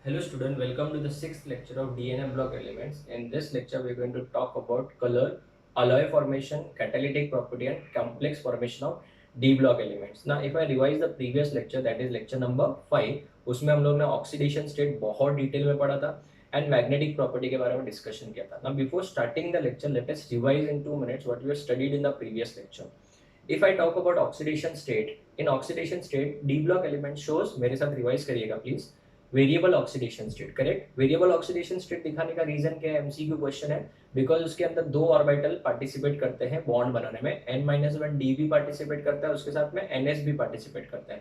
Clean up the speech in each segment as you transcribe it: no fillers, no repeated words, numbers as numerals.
Hello student, welcome to the sixth lecture of DNA block elements. In this lecture, we are going to talk about color, alloy formation, catalytic property and complex formation of D block elements. Now, if I revise the previous lecture, that is lecture number 5, उसमें हम लोग ने oxidation state बहुत detail में पढ़ा था and magnetic property के बारे में डिस्कशन किया था. Now, before starting the lecture, let us revise in 2 minutes what we have studied in the previous lecture. If I talk about oxidation state, in oxidation state, D block element shows, मेरे साथ revise करिएगा please, variable oxidation state. Correct. Variable oxidation state दिखाने का reason क्या है? MCQ question है. Because उसके अंदर दो ऑर्बिटल पार्टिसिपेट करते हैं बॉन्ड बनाने में. n-1 डी भी पार्टिसिपेट करता है, उसके साथ में ns भी पार्टिसिपेट करता है.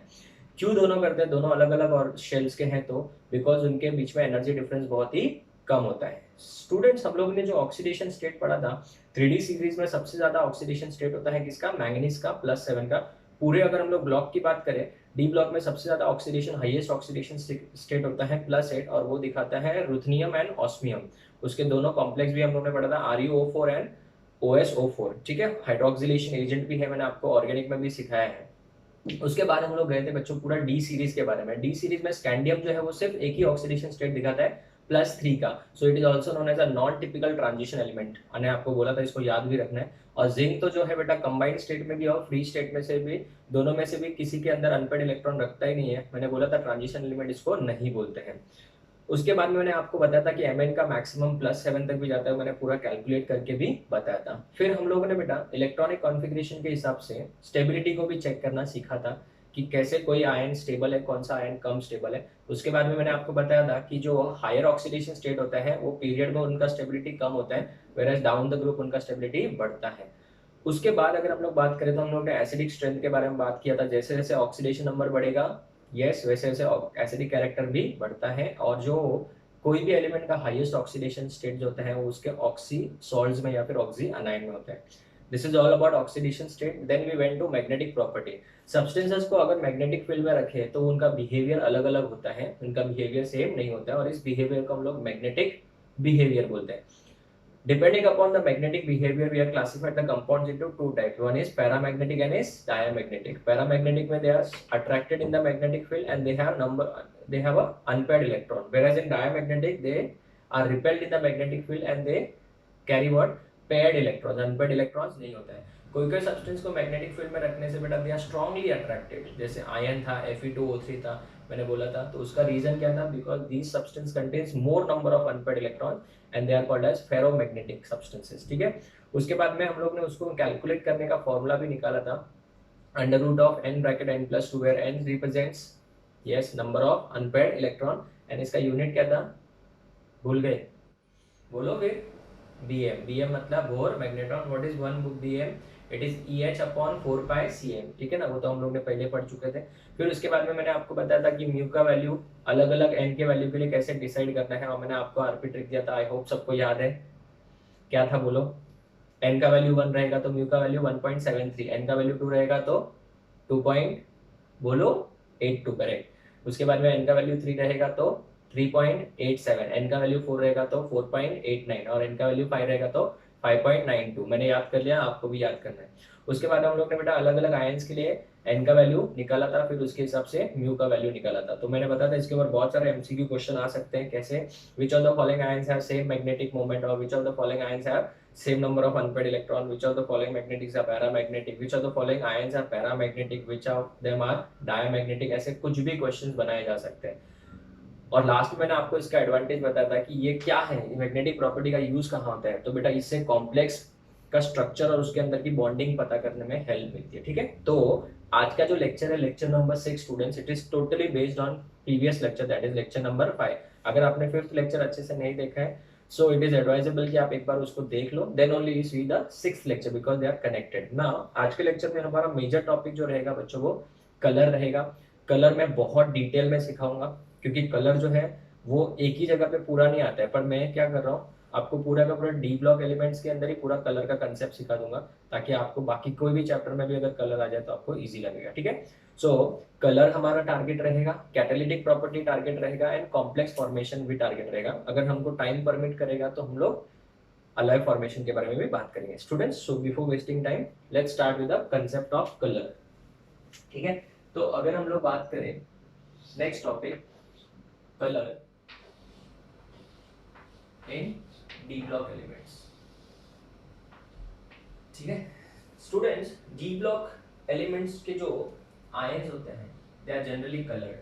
क्यों दोनों करते हैं? दोनों अलग अलग और शेल्स के हैं, तो बिकॉज उनके बीच में एनर्जी डिफरेंस बहुत ही कम होता है. स्टूडेंट्स, हम लोगों ने जो ऑक्सीडेशन स्टेट पढ़ा था, 3D सीरीज में सबसे ज्यादा ऑक्सीडेशन स्टेट होता है किसका? मैंगनीज का, +7 का. पूरे अगर हम लोग ब्लॉक की बात करें, डी ब्लॉक में सबसे ज्यादा ऑक्सीडेशन, हाईएस्ट ऑक्सीडेशन स्टेट होता है +8, और वो दिखाता है रुथनियम एंड ऑस्मियम. उसके दोनों कॉम्प्लेक्स भी हम लोगों ने पढ़ा था, RuO4 एंड OSO4. ठीक है. हाइड्रोक्सिलेशन एजेंट भी है, मैंने आपको ऑर्गेनिक में भी सिखाया है. उसके बाद हम लोग गए थे बच्चों पूरा डी सीरीज के बारे में. डी सीरीज में स्कैंडियम जो है वो सिर्फ एक ही ऑक्सीडेशन स्टेट दिखाता है, +3 का. So it is also known as a non typical transition element. मैंने आपको बोला था इसको याद भी रखना है. और जिंक तो जो है बेटा कंबाइंड स्टेट में भी और फ्री स्टेट में से भी, दोनों में से भी किसी के अंदर अनपेड इलेक्ट्रॉन रखता ही नहीं है. मैंने बोला था ट्रांजिशन एलिमेंट इसको नहीं बोलते हैं. उसके बाद में मैंने आपको बताया था कि Mn का मैक्सिमम +7 तक भी जाता है. मैंने पूरा कैलकुलेट करके भी बताया था. फिर हम लोगों ने बेटा इलेक्ट्रॉनिक कॉन्फ़िगरेशन के हिसाब से स्टेबिलिटी को भी चेक करना सीखा था कि कैसे कोई आयन स्टेबल है, कौन सा आयन कम स्टेबल है. उसके बाद में मैंने आपको बताया था कि जो हायर ऑक्सीडेशन स्टेट होता है वो पीरियड में उनका स्टेबिलिटी कम होता है, whereas down the group उनका स्टेबिलिटी बढ़ता है. उसके बाद अगर हम लोग बात करें तो हम लोग ने एसिडिक स्ट्रेंथ के बारे में बात किया था. जैसे जैसे ऑक्सीडेशन नंबर बढ़ेगा, यस, वैसे वैसे एसिडिक कैरेक्टर भी बढ़ता है. और जो कोई भी एलिमेंट का हाईएस्ट ऑक्सीडेशन स्टेट जो होता है वो उसके ऑक्सी सॉल्ट्स में या फिर ऑक्सी अनायन में होता है. This is all about oxidation state. Then we went to magnetic property. Substances को अगर मैग्नेटिक फील्ड में रखे तो उनका बिहेवियर अलग अलग होता है, उनका बिहेवियर सेम नहीं होता है, और इस बिहेवियर को हम लोग मैग्नेटिक बिहेवियर बोलते हैं. Depending upon the magnetic behavior, we have classified the compounds into two types. One is paramagnetic and is diamagnetic. Paramagnetic means they are attracted in the magnetic field and they have a unpaired electron. Whereas in diamagnetic, they are repelled in the magnetic field and they carry what? Paired electrons. Unpaired electrons नहीं होता है. कोई कोई substance को magnetic field में रखने से बेटा दे आर स्ट्रांगली अट्रैक्टेड. जैसे आयन था, Fe2O3 था, मैंने बोला था. तो उसका रीजन क्या था? Because these substance contains more number of unpaired electron and they are called as ferromagnetic substances. ठीक है. उसके बाद में हम लोग ने उसको कैलकुलेट करने का फॉर्मूला भी निकाला था, √(n)(n+2), where n represents yes number of unpaired electron and इसका यूनिट क्या था? भूल गए? बोलो फिर. bm मतलब bore magnetron. What is 1 bm? It is EH/4πcm. ठीक है ना, वो तो हम लोग ने पहले पढ़ चुके थे. फिर उसके बाद में मैंने आपको बताया था कि म्यू का वैल्यू अलग अलग n के वैल्यू के लिए कैसे डिसाइड करना है, और मैंने आपको आरपी ट्रिक दिया था. आई होप सबको याद है. क्या था बोलो? n का वैल्यू 1 रहेगा तो म्यू का वैल्यू 1.73, n का वैल्यू 2 रहेगा तो 2 बोलो 82. करेक्ट. उसके बाद में n का वैल्यू 3 रहेगा तो 3.87, n का वैल्यू 4 रहेगा तो 4.89, और n का वैल्यू 5 रहेगा तो 5.92. मैंने याद कर लिया, आपको भी याद करना है. उसके बाद हम लोग ने बेटा अलग अलग आयंस के लिए n का वैल्यू निकाला था, फिर उसके हिसाब से म्यू का वैल्यू निकाला था. तो मैंने बताया था इसके ऊपर बहुत सारे एमसीक्यू क्वेश्चन आ सकते हैं. कैसे? Which of the following ions have same magnetic moment, और which of the following ions have same number of unpaired electron, which of the following magnetics are paramagnetic, which of the following ions are paramagnetic, which of them are diamagnetic. ऐसे कुछ भी questions बनाए जा सकते हैं. और last में मैंने आपको इसका एडवांटेज बताया था कि ये क्या है, मैग्नेटिक प्रॉपर्टी का यूज कहाँ होता है. तो बेटा इससे कॉम्प्लेक्स का स्ट्रक्चर और उसके अंदर की बॉन्डिंग पता करने में हेल्प मिलती है. ठीक है. तो आज का जो लेक्चर है, lecture number 6 students, it is totally based on previous lecture, that is lecture number 5. अगर आपने 5th लेक्चर अच्छे से नहीं देखा है, सो इट इज एडवाइजेबल कि आप एक बार उसको देख लो, then only you see the 6th lecture, because they are connected. Now आज के लेक्चर में हमारा मेजर टॉपिक जो रहेगा बच्चों वो कलर रहेगा. कलर मैं बहुत डिटेल में सिखाऊंगा, क्योंकि कलर जो है वो एक ही जगह पे पूरा नहीं आता है. पर मैं क्या कर रहा हूँ, आपको पूरा का पूरा डी ब्लॉक एलिमेंट्स के अंदर ही पूरा कलर का कंसेप्ट सिखा दूंगा, ताकि आपको बाकी कोई भी चैप्टर में भी अगर कलर आ जाए तो आपको इजी लगेगा. ठीक है. सो कलर हमारा टारगेट रहेगा, कैटालिटिक प्रॉपर्टी टारगेट रहेगा, एंड कॉम्प्लेक्स फॉर्मेशन भी टारगेट रहेगा. अगर हमको टाइम परमिट करेगा तो हम लोग अलॉय फॉर्मेशन के बारे में भी बात करेंगे. Students, so before wasting time, let's start with the concept of colour. ठीक है. तो अगर हम लोग बात करें नेक्स्ट टॉपिक कलर, इन डी ब्लॉक एलिमेंट्स। ठीक है स्टूडेंट्स, डी ब्लॉक एलिमेंट्स के जो आयंस होते हैं दे आर जनरली कलर्ड,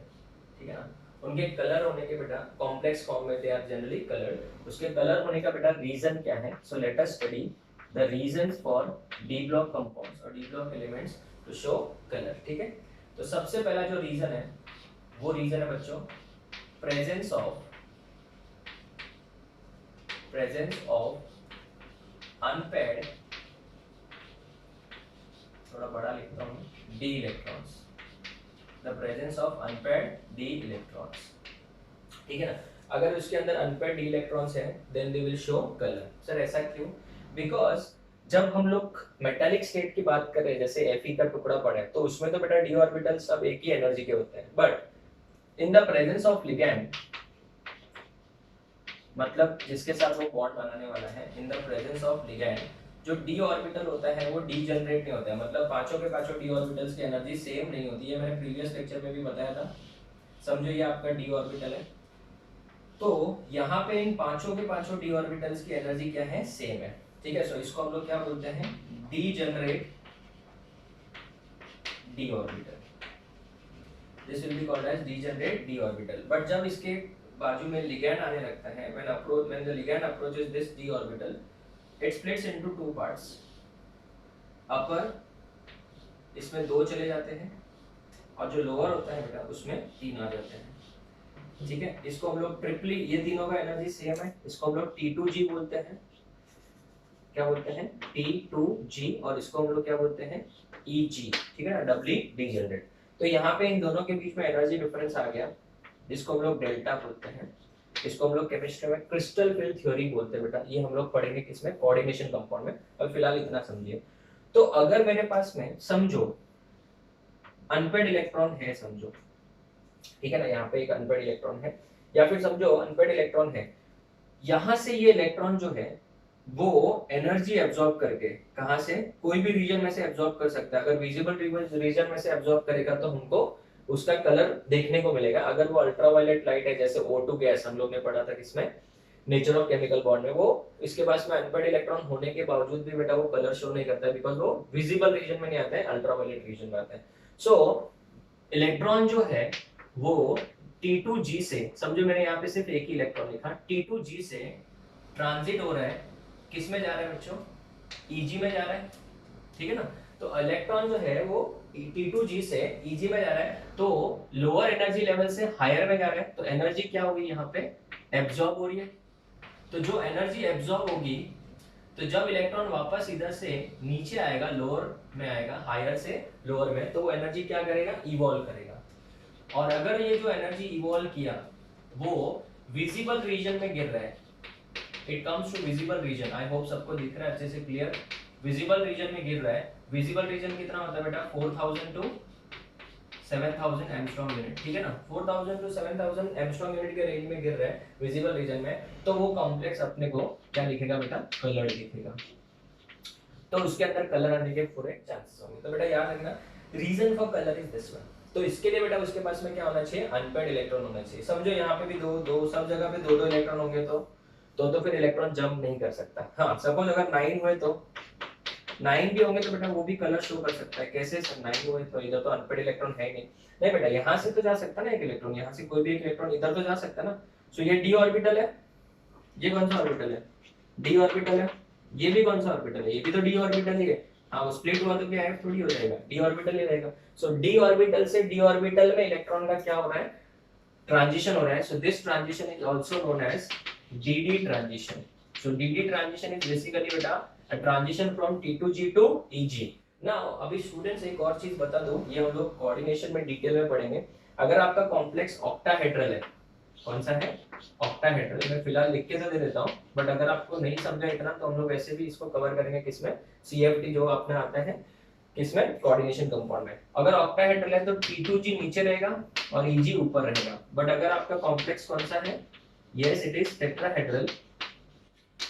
ठीक है ना, उनके कलर होने के बेटा कॉम्प्लेक्स फॉर्म में दे आर जनरली कलर्ड। उसके कलर होने का बेटा रीजन क्या है? So let us study the reasons for d block compounds और d block elements to show colour. ठीक है, तो सबसे पहला जो रीजन है वो रीजन है बच्चों प्रेजेंस ऑफ अनपेयर्ड, थोड़ा बड़ा लिखता हूँ, d electrons, the presence of unpaired d electrons. ठीक है ना, अगर उसके अंदर अनपेयर्ड डी इलेक्ट्रॉन्स हैं then they will show colour. Sir ऐसा क्यों? बिकॉज जब हम लोग मेटालिक स्टेट की बात करें, जैसे Fe का टुकड़ा पड़ा है, तो उसमें तो बेटा डी ऑर्बिटल सब एक ही एनर्जी के होते हैं, but in the presence of ligand, मतलब जिसके साथ वो बॉन्ड बनाने वाला है, in the presence of ligand जो डी ऑर्बिटल होता है वो डी जनरेट नहीं होता है, मतलब पांचों के पांचों डी ऑर्बिटल्स की एनर्जी सेम नहीं होती है। मैंने प्रीवियस लेक्चर में भी बताया था, समझो ये आपका डी ऑर्बिटल है, तो यहाँ पे इन पांचों के पांचों डी ऑर्बिटल्स की एनर्जी क्या है? सेम है। ठीक है, सो इसको हम लोग क्या बोलते हैं? Degenerate d orbital, this will be called as degenerate d orbital. But जब इसके बाजू में लिगैंड आने लगता है, when the ligand approaches this d orbital, it splits into two parts, अपर इसमें दो चले जाते हैं और जो लोअर होता है बेटा उसमें तीन आ जाते हैं। ठीक है, इसको हम लोग ट्रिपली, ये तीनों का एनर्जी सेम है, इसको हम लोग T2G बोलते हैं। क्या बोलते हैं? T2G, और इसको हम लोग क्या बोलते हैं? EG। ठीक है ना, डबली डी जनरेट। तो यहाँ पे इन दोनों के बीच में एनर्जी डिफरेंस आ गया, जिसको हम लोग डेल्टा बोलते हैं। इसको हम लोग केमिस्ट्री में क्रिस्टल फील्ड थ्योरी बोलते हैं बेटा। ये हम लोग पढ़ेंगे किसमें? कोऑर्डिनेशन कंपाउंड में। अब फिलहाल इतना समझिए। तो अगर मेरे पास में समझो अनपेयर्ड इलेक्ट्रॉन है, समझो, ठीक है ना, यहाँ पे एक अनपेयर्ड इलेक्ट्रॉन है, या फिर समझो अनपेयर्ड इलेक्ट्रॉन है, यहाँ से ये इलेक्ट्रॉन जो है वो एनर्जी एब्जॉर्ब करके, कहाँ से? कोई भी रीजन में से एब्जॉर्ब कर सकता है। अगर विजिबल रीजन में से एब्जॉर्ब करेगा तो हमको उसका कलर देखने को मिलेगा। अगर वो अल्ट्रावायलेट लाइट है, जैसे O2 गैस हम लोग ने पढ़ा था किसमें? नेचर ऑफ केमिकल बॉन्ड में, वो इसके पास में अनपेयर्ड इलेक्ट्रॉन होने के बावजूद भी बेटा वो कलर शो नहीं करता है, बिकॉज वो विजिबल रीजन में नहीं आता है, अल्ट्रावायलेट रीजन में आता है। सो इलेक्ट्रॉन जो है वो T2G से, समझो मैंने यहाँ पे सिर्फ एक ही इलेक्ट्रॉन लिखा, T2G से ट्रांजिट हो रहा है, किस में जा रहा है बच्चों? EG में जा रहा है। ठीक है ना, तो इलेक्ट्रॉन जो है वो T2G से EG में जा रहा है, तो लोअर एनर्जी लेवल से हायर में जा रहा है, तो एनर्जी क्या होगी? यहाँ पे एब्जॉर्ब हो रही है। तो जो एनर्जी एब्जॉर्ब होगी, तो जब इलेक्ट्रॉन वापस इधर से नीचे आएगा, लोअर में आएगा, हायर से लोअर में, तो वो एनर्जी क्या करेगा? इवॉल्व करेगा। और अगर ये जो एनर्जी इवॉल्व किया वो विजिबल रीजन में गिर रहा है, it comes to visible region, I hope सबको दिख रहा है अच्छे से, क्लियर? विजिबल रीजन में गिर रहा है। विजिबल रीजन कितना होता है बेटा? 4000 टू 7000 एंगस्ट्रॉम यूनिट। ठीक है ना, 4000 टू 7000 एंगस्ट्रॉम यूनिट के रेंज में गिर रहा है विजिबल रीजन में, तो वो कॉम्प्लेक्स अपने को क्या लिखेगा बेटा? कलर दिखेगा, तो उसके अंदर कलर आने के पूरे चांसेस होंगे। तो बेटा याद रखना, reason for colour is this one. तो इसके लिए बेटा उसके पास में क्या होना चाहिए? अनपेयर्ड इलेक्ट्रॉन होना चाहिए। समझो यहाँ पे भी दो सब जगह पे दो इलेक्ट्रॉन होंगे, तो फिर इलेक्ट्रॉन जंप नहीं कर सकता। हाँ, सपोज अगर 9 हुए तो 9 भी होंगे तो बेटा वो भी कलर शो कर सकता है। कैसे? सब 9 हुए तो इधर तो अनपेयर्ड इलेक्ट्रॉन है ही नहीं बेटा, यहाँ से तो जा सकता ना एक इलेक्ट्रॉन, यहाँ से कोई भी एक इलेक्ट्रॉन इधर तो जा सकता ना। सो ये डी ऑर्बिटल है, ये कौन सा ऑर्बिटल है? डी ऑर्बिटल है। ये भी कौन सा ऑर्बिटल है? ये भी तो डी ऑर्बिटल ही है। हाँ, वो स्प्लिट हुआ तो क्या है? थोड़ी हो जाएगा, डी ऑर्बिटल ही रहेगा। सो डी ऑर्बिटल से डी ऑर्बिटल में इलेक्ट्रॉन का क्या हो रहा है? ट्रांजिशन हो रहा है। So this transition is also known as d transition. So DD transition is basically बेटा a transition from T2G to EG. Now अभी स्टूडेंट्स एक और चीज बता दूं, ये हम लोग कोऑर्डिनेशन में डिटेल में पढ़ेंगे। अगर आपका कॉम्प्लेक्स ऑक्टाहेड्रल है, कौन सा है? ऑक्टाहेड्रल। मैं फिलहाल लिख के तो दे देता हूँ, बट अगर आपको नहीं समझा इतना तो हम लोग वैसे भी इसको कवर करेंगे किसमें? CFT जो अपने आता है किसमें? कोऑर्डिनेशन कंपाउंड में। अगर ऑक्टाहेड्रल है तो T2G नीचे रहेगा और EG ऊपर रहेगा। बट अगर आपका कॉम्प्लेक्स कौन सा है? यस, इट इज टेट्राहेड्रल,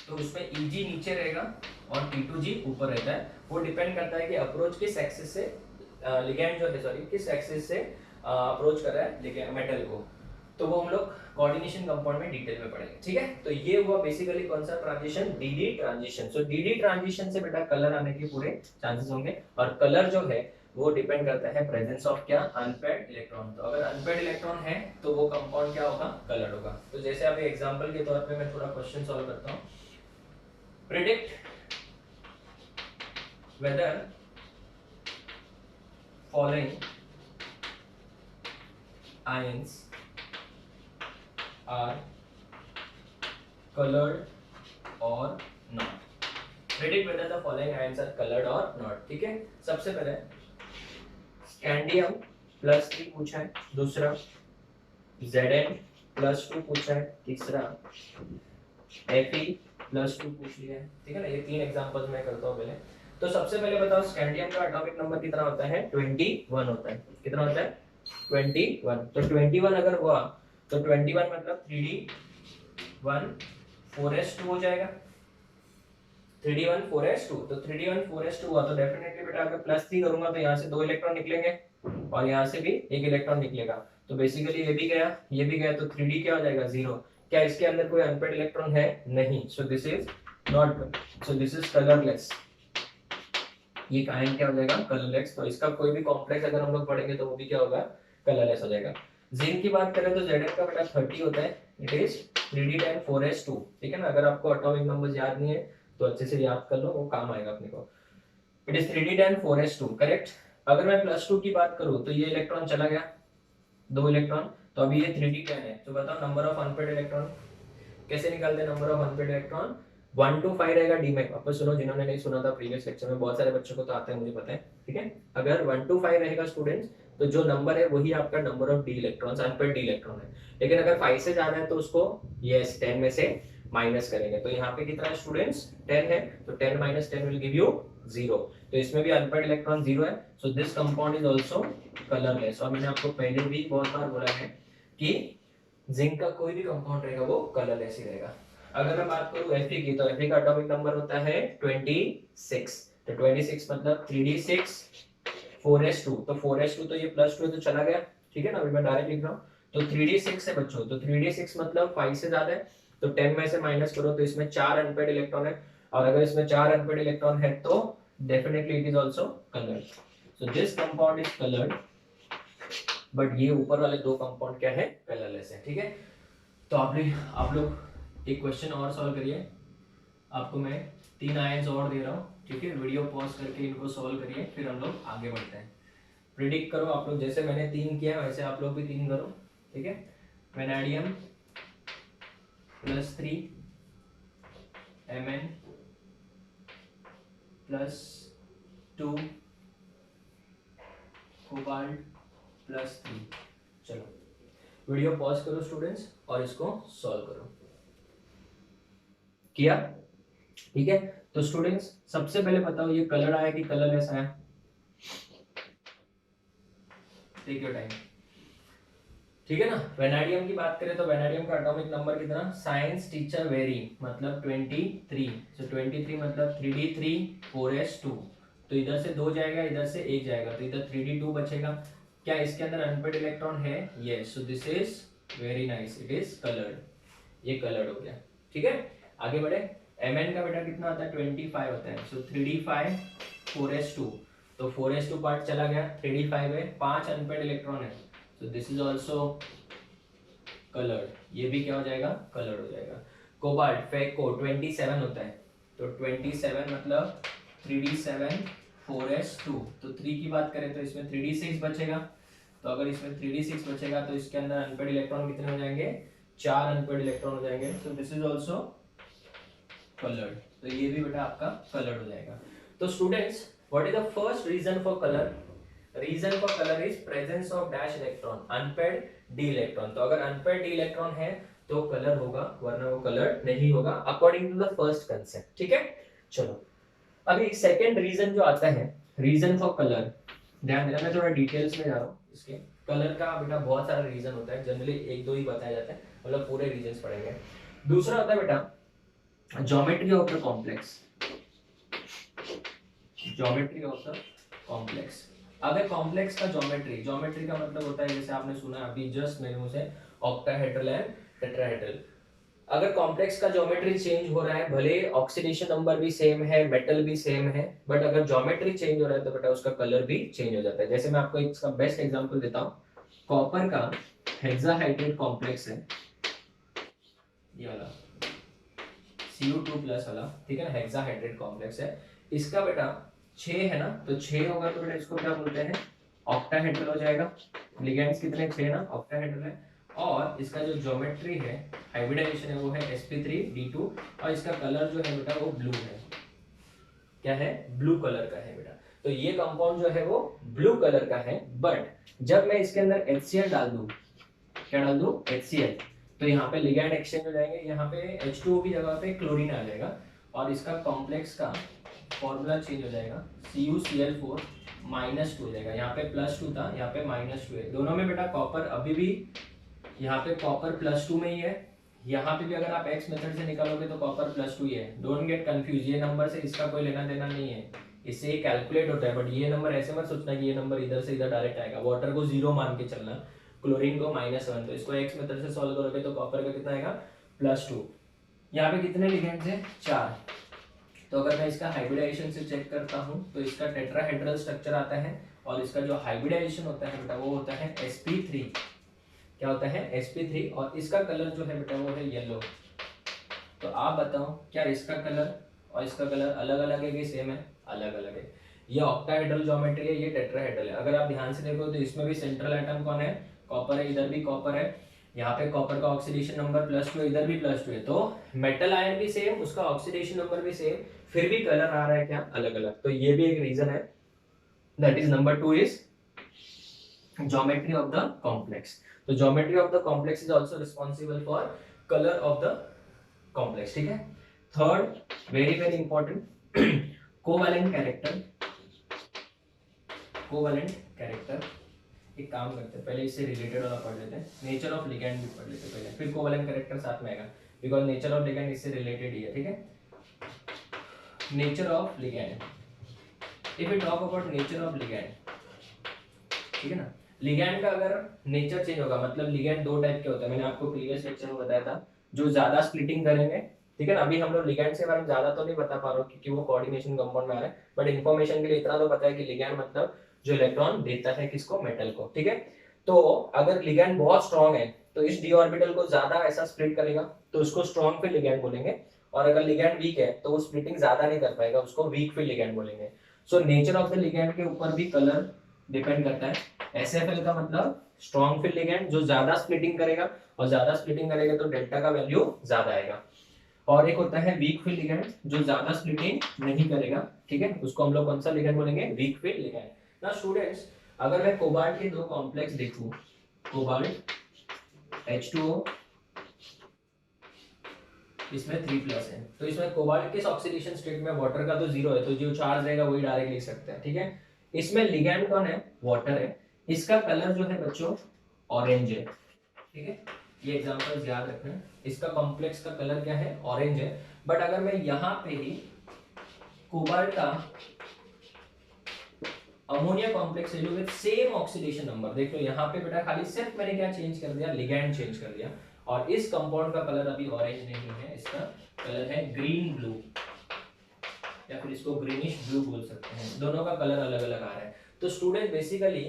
तो उसमें EG नीचे रहेगा और T2G ऊपर रहता है। वो डिपेंड करता है कि अप्रोच किस एक्सिस से लिगैंड जो है, सॉरी, किस एक्सिस से अप्रोच कर रहा है लिगैंड मेटल को। तो वो हम लोग कोऑर्डिनेशन कंपाउंड में डिटेल में पढ़ेंगे, ठीक है। तो ये हुआ बेसिकली कौन सा ट्रांजिशन, डीडी ट्रांजिशन। सो डीडी ट्रांजिशन से बेटा कलर आने के पूरे चांसेस होंगे, और कलर जो है वो डिपेंड करता है प्रेजेंस ऑफ क्या, अनपेयर्ड इलेक्ट्रॉन। तो अगर अनपेयर्ड इलेक्ट्रॉन है तो वो कंपाउंड क्या होगा, कलर होगा। तो जैसे अभी एग्जांपल के तौर पे मैं थोड़ा क्वेश्चन सॉल्व करता हूं। Predict weather following ions are colored or not. Predict whether the following ions are colored or not. ठीक है, सबसे पहले स्कैंडियम +3 पूछा है, दूसरा Zn+2 पूछा है, तीसरा Fe+2 पूछ लिया है, ठीक है ना। ये 3 एग्जांपल्स मैं करता हूँ पहले। तो सबसे पहले बताओ स्कैंडियम का एटॉमिक नंबर कितना होता है, 21 होता है। कितना होता है, 21। तो 21 अगर हुआ तो 21 मतलब 3d1 4s2 हो जाएगा। 3d1 4s2, तो 3d1 4s2 हुआ तो डेफिनेटली बेटा अगर +3 करूंगा तो यहाँ से 2 इलेक्ट्रॉन निकलेंगे और यहाँ से भी 1 इलेक्ट्रॉन निकलेगा। तो बेसिकली ये भी गया, ये भी गया, तो 3d क्या हो जाएगा, 0। क्या इसके अंदर कोई अनपेयर्ड इलेक्ट्रॉन है, नहीं। सो this is not, so this is colourless. ये आयन क्या हो जाएगा, कलरलेस। तो इसका कोई भी कॉम्प्लेक्स अगर हम लोग पढ़ेंगे तो वो भी क्या होगा, कलरलेस हो जाएगा। जिंक की बात करें तो Zn का बेटा 30 होता है, इट इज 3d10 4s2, ठीक है ना। अगर आपको एटॉमिक नंबर्स याद नहीं है तो अच्छे से याद कर लो, वो काम आएगा अपने को। It is 3d10 4s2, correct. अगर मैं +2 की बात करूं तो ये इलेक्ट्रॉन चला गया, 2 इलेक्ट्रॉन, तो अभी ये 3d10 है। तो बताओ नंबर ऑफ अनपेयर्ड इलेक्ट्रॉन कैसे निकालते हैं, number of unpaired electron 1 to 5 रहेगा डी में। वापस सुनो, जिन्होंने नहीं सुना था प्रीवियस लेक्चर में, बहुत सारे बच्चों को तो आता है, मुझे पता है, ठीक है। अगर 1 to 5 रहेगा स्टूडेंट्स, तो जो नंबर है वही आपका number of D electrons, unpaired d electron है। लेकिन अगर 5 से ज्यादा है तो उसको यस 10 में से माइनस करेंगे। तो यहाँ पे कितना है स्टूडेंट्स, 10 है, तो 10 - 10 विल गिव यू 0। तो इसमें भी अनपेयर्ड इलेक्ट्रॉन 0 है। So this compound is also colourless. और मैंने आपको पहले भी बहुत बार बोला है कि जिंक का कोई भी कंपाउंड रहेगा वो कलरलेस ही रहेगा। अगर मैं बात करूं Fe की, तो Fe का एटॉमिक नंबर होता है 26। तो 26 मतलब 3d6 4s2, तो 4s2 तो ये +2 है तो चला गया, ठीक है ना। अभी मैं डायरेक्ट लिख रहा हूं, तो 3d6 है बच्चों, तो 3d6 मतलब 5 से ज्यादा है, तो 10 में से माइनस करो तो इसमें 4 अनपेयर्ड इलेक्ट्रॉन है, और अगर इसमें 4 अनपेयर्ड इलेक्ट्रॉन है तो definitely it is also coloured. So this compound is coloured, but ये ऊपर वाले 2 कंपाउंड क्या है, कलरलेस है, ठीक है। तो आप लोग एक क्वेश्चन और सॉल्व करिए। आपको मैं 3 आयंस और दे रहा हूँ, ठीक है। वीडियो पॉज करके इनको सॉल्व करिए, फिर हम लोग आगे बढ़ते हैं। प्रिडिक्ट करो आप लोग, जैसे मैंने 3 किया वैसे आप लोग भी 3 करो, ठीक है। Vanadium +3, Mn +2, cobalt +3। चलो वीडियो पॉज करो स्टूडेंट्स और इसको सॉल्व करो। किया, ठीक है। तो स्टूडेंट्स सबसे पहले बताओ ये कलर आया कि कलरलेस आया, टेक योर टाइम, ठीक है ना। वेनाडियम की बात करें तो वेनाडियम का एटॉमिक नंबर कितना, साइंस टीचर वेरी मतलब 23। सो 23 मतलब 3d3 4s2, तो इधर से 2 जाएगा, इधर से 1 जाएगा, तो इधर 3d2 बचेगा। क्या इसके अंदर अनपेयर्ड इलेक्ट्रॉन है, yes. So this is very nice, it is coloured, ये कलर्ड हो गया, ठीक है। आगे बढ़े। Mn का बेटा कितना आता है, 25 होता है। सो 3d5 4s2, तो 4s2 पार्ट चला गया, 3d5 है, 5 अनपेयर्ड इलेक्ट्रॉन है, तो दिस इज आल्सो कलर्ड, ये भी क्या हो जाएगा, कलर्ड हो जाएगा। कोबाल्ट फेको 27 होता है, तो 27 मतलब 3d7 4s2, तो 3 की बात करें तो इसमें 3d6 बचेगा, तो अगर इसमें 3d6 बचेगा तो इसके अंदर अनपेयर्ड इलेक्ट्रॉन कितने हो जाएंगे, 4 अनपेयर्ड इलेक्ट्रॉन हो जाएंगे। So this is also coloured, तो ये भी बेटा आपका कलर्ड हो जाएगा। तो students what is the first reason for colour, reason for colour is presence of dash electron, unpaired d electron. तो अगर अनपेयर्ड डी इलेक्ट्रॉन है तो कलर होगा, वरना वो कलर नहीं होगा, according to the first concept, ठीक है। चलो अभी सेकंड रीजन जो आता है, रीजन फॉर कलर, ध्यान देना मैं थोड़ा डिटेल्स में जा रहा हूँ। इसके कलर का बेटा बहुत सारा रीजन होता है, जनरली 1-2 ही बताया जाता है, मतलब पूरे रीजंस पढ़ेंगे। दूसरा होता है बेटा geometry of the complex, geometry of the complex. अगर कॉम्प्लेक्स का ज्योमेट्री, ज्योमेट्री का मतलब होता है जैसे आपने सुना अभी जस्ट मेरे मुंह से, ऑक्टाहेड्रल एंड टेट्राहेड्रल। अगर कॉम्प्लेक्स का ज्योमेट्री चेंज हो रहा है, भले ऑक्सीडेशन नंबर भी सेम है, मेटल भी सेम है, बट अगर ज्योमेट्री चेंज हो रहा है तो बेटा उसका कलर भी चेंज हो जाता है। जैसे मैं आपको इसका बेस्ट एग्जांपल देता हूँ, कॉपर का हेक्साहाइड्रेट कॉम्प्लेक्स है, ये वाला Cu2+ वाला, ठीक है ना, हेक्साहाइड्रेट कॉम्प्लेक्स है। इसका बेटा 6 है ना, तो 6 होगा तो बेटा इसको क्या बोलते हैं, ऑक्टाहेड्रल हो जाएगा। लिगेंड्स कितने, 6 ना, ऑक्टाहेड्रल है। और इसका जो ज्योमेट्री है, हाइब्रिडाइजेशन है, वो है sp3d2 और इसका कलर जो है बेटा वो ब्लू है। क्या है, ब्लू कलर का है बेटा। तो ये कंपाउंड जो है वो ब्लू कलर का है, बट जब मैं इसके अंदर HCl डाल दूं, क्या डाल दूं, HCl, तो यहाँ पे लिगैंड एक्सचेंज हो जाएंगे, यहाँ पे H2O की जगह पे क्लोरीन आ जाएगा और इसका कॉम्प्लेक्स का फॉर्मूला चेंज हो जाएगा, CuCl4 -2 हो जाएगा। यहाँ पे +2 था, यहाँ पे -2 है। दोनों में बेटा कॉपर अभी भी, यहाँ पे कॉपर +2 में ही है, यहाँ पे भी अगर आप एक्स मेथड से निकालोगे तो कॉपर +2 ही है। डोंट गेट कंफ्यूज, ये नंबर से इसका कोई लेना देना नहीं है, इससे कैलकुलेट होता है। बट ये नंबर ऐसे मत सोचना कि ये नंबर इधर से इधर डायरेक्ट आएगा। वाटर को 0 मान के चलना, क्लोरीन को -1, तो इसको एक्स मेथड से सॉल्व करोगे तो कॉपर का कितना आएगा, +2। यहाँ पे कितने लिगेंड्स हैं, 4। तो अगर मैं इसका हाइब्रिडाइजेशन से चेक करता हूँ तो इसका टेट्राहेड्रल स्ट्रक्चर आता है और इसका जो हाइब्रिडाइजेशन होता है बेटा वो होता है sp3। क्या होता है, sp3, और इसका कलर जो है बेटा वो है येलो। तो आप बताओ क्या इसका कलर और इसका कलर अलग अलग है कि सेम है, अलग अलग है। ये ऑक्टाहेड्रल ज्योमेट्री है, ये टेट्राहेड्रल है। अगर आप ध्यान से देखो तो इसमें भी सेंट्रल एटम कौन है, कॉपर है, इधर भी कॉपर है, यहाँ पे कॉपर का ऑक्सीडेशन नंबर +2 है, इधर भी +2 है। तो मेटल आयन भी सेम, उसका ऑक्सीडेशन नंबर भी सेम, फिर भी कलर आ रहा है क्या, अलग अलग। तो ये भी एक रीजन है, that is number 2 is geometry of the complex. तो geometry of the complex is also responsible for colour of the complex, ठीक है। Third very very important, covalent character. Covalent character, एक काम करते हैं पहले इससे रिलेटेड वाला पढ़ लेते हैं, नेचर ऑफ लिगैंड भी पढ़ लेते हैं पहले, फिर कोवैलेंट कैरेक्टर साथ में आएगा, बिकॉज नेचर ऑफ लिगैंड इससे रिलेटेड ही है, ठीक है। Nature of ligand, if we talk about nature of ligand, ठीक है ना, लिगैंड का अगर नेचर चेंज होगा, मतलब लिगैंड 2 टाइप के होते हैं, मैंने आपको प्रीवियस लेक्चर में बताया था, जो ज्यादा स्प्लिटिंग करेंगे, ठीक है ना। अभी हम लोग लिगैंड के बारे में ज्यादा तो नहीं बता पा रहे हो क्योंकि वो कोऑर्डिनेशन कंपाउंड में आ रहा है, बट इन्फॉर्मेशन के लिए इतना तो पता है कि लिगैंड मतलब जो इलेक्ट्रॉन देता है किसको, मेटल को, ठीक है। तो अगर लिगैंड बहुत स्ट्रांग है तो इस डी ऑर्बिटल को ज्यादा ऐसा स्प्लिट करेगा तो उसको स्ट्रांग फिल लिगैंड बोलेंगे, और अगर लिगैंड वीक है तो वो स्प्लिटिंग ज्यादा नहीं कर पाएगा, उसको वीक फिल लिगैंड बोलेंगे। So nature of the ligand के ऊपर भी कलर डिपेंड करता है। SFL का मतलब स्ट्रॉन्ग फिल लिगैंड, जो ज्यादा स्प्लिटिंग करेगा, और ज्यादा स्प्लिटिंग करेगा तो डेल्टा का वैल्यू ज्यादा आएगा। और एक होता है वीक फिल लिगैंड, जो ज्यादा स्प्लिटिंग नहीं करेगा, ठीक है, उसको हम लोग कौन सा लिगैंड बोलेंगे, वीक फिल लिगैंड। ना स्टूडेंट्स, अगर मैं कोबाल्ट के 2 कॉम्प्लेक्स देखूं, कोबाल्ट H2O, इसमें 3+ है, तो इसमें कोबाल्ट किस ऑक्सीडेशन स्टेट में, वाटर का तो 0 है, तो जो चार्ज रहेगा वही डायरेक्ट लिख सकते हैं, ठीक है। इसमें लिगैंड कौन है, वाटर है, इसका कलर जो है बच्चों ऑरेंज है, ठीक है। ये एग्जांपल्स याद रखना, इसका कॉम्प्लेक्स का कलर क्या है, ऑरेंज है। बट अगर मैं यहाँ पे ही कोबाल्ट का अमोनिया कॉम्प्लेक्स ले लूं विद सेम ऑक्सीडेशन नंबर, देख लो यहाँ पे बेटा खाली सिर्फ मैंने क्या चेंज कर दिया, लिगैंड चेंज कर दिया, और इस कंपाउंड का कलर अभी ऑरेंज नहीं है, इसका कलर है ग्रीन ब्लू, या फिर इसको ग्रीनिश ब्लू बोल सकते हैं। दोनों का कलर अलग अलग आ रहा है। तो student basically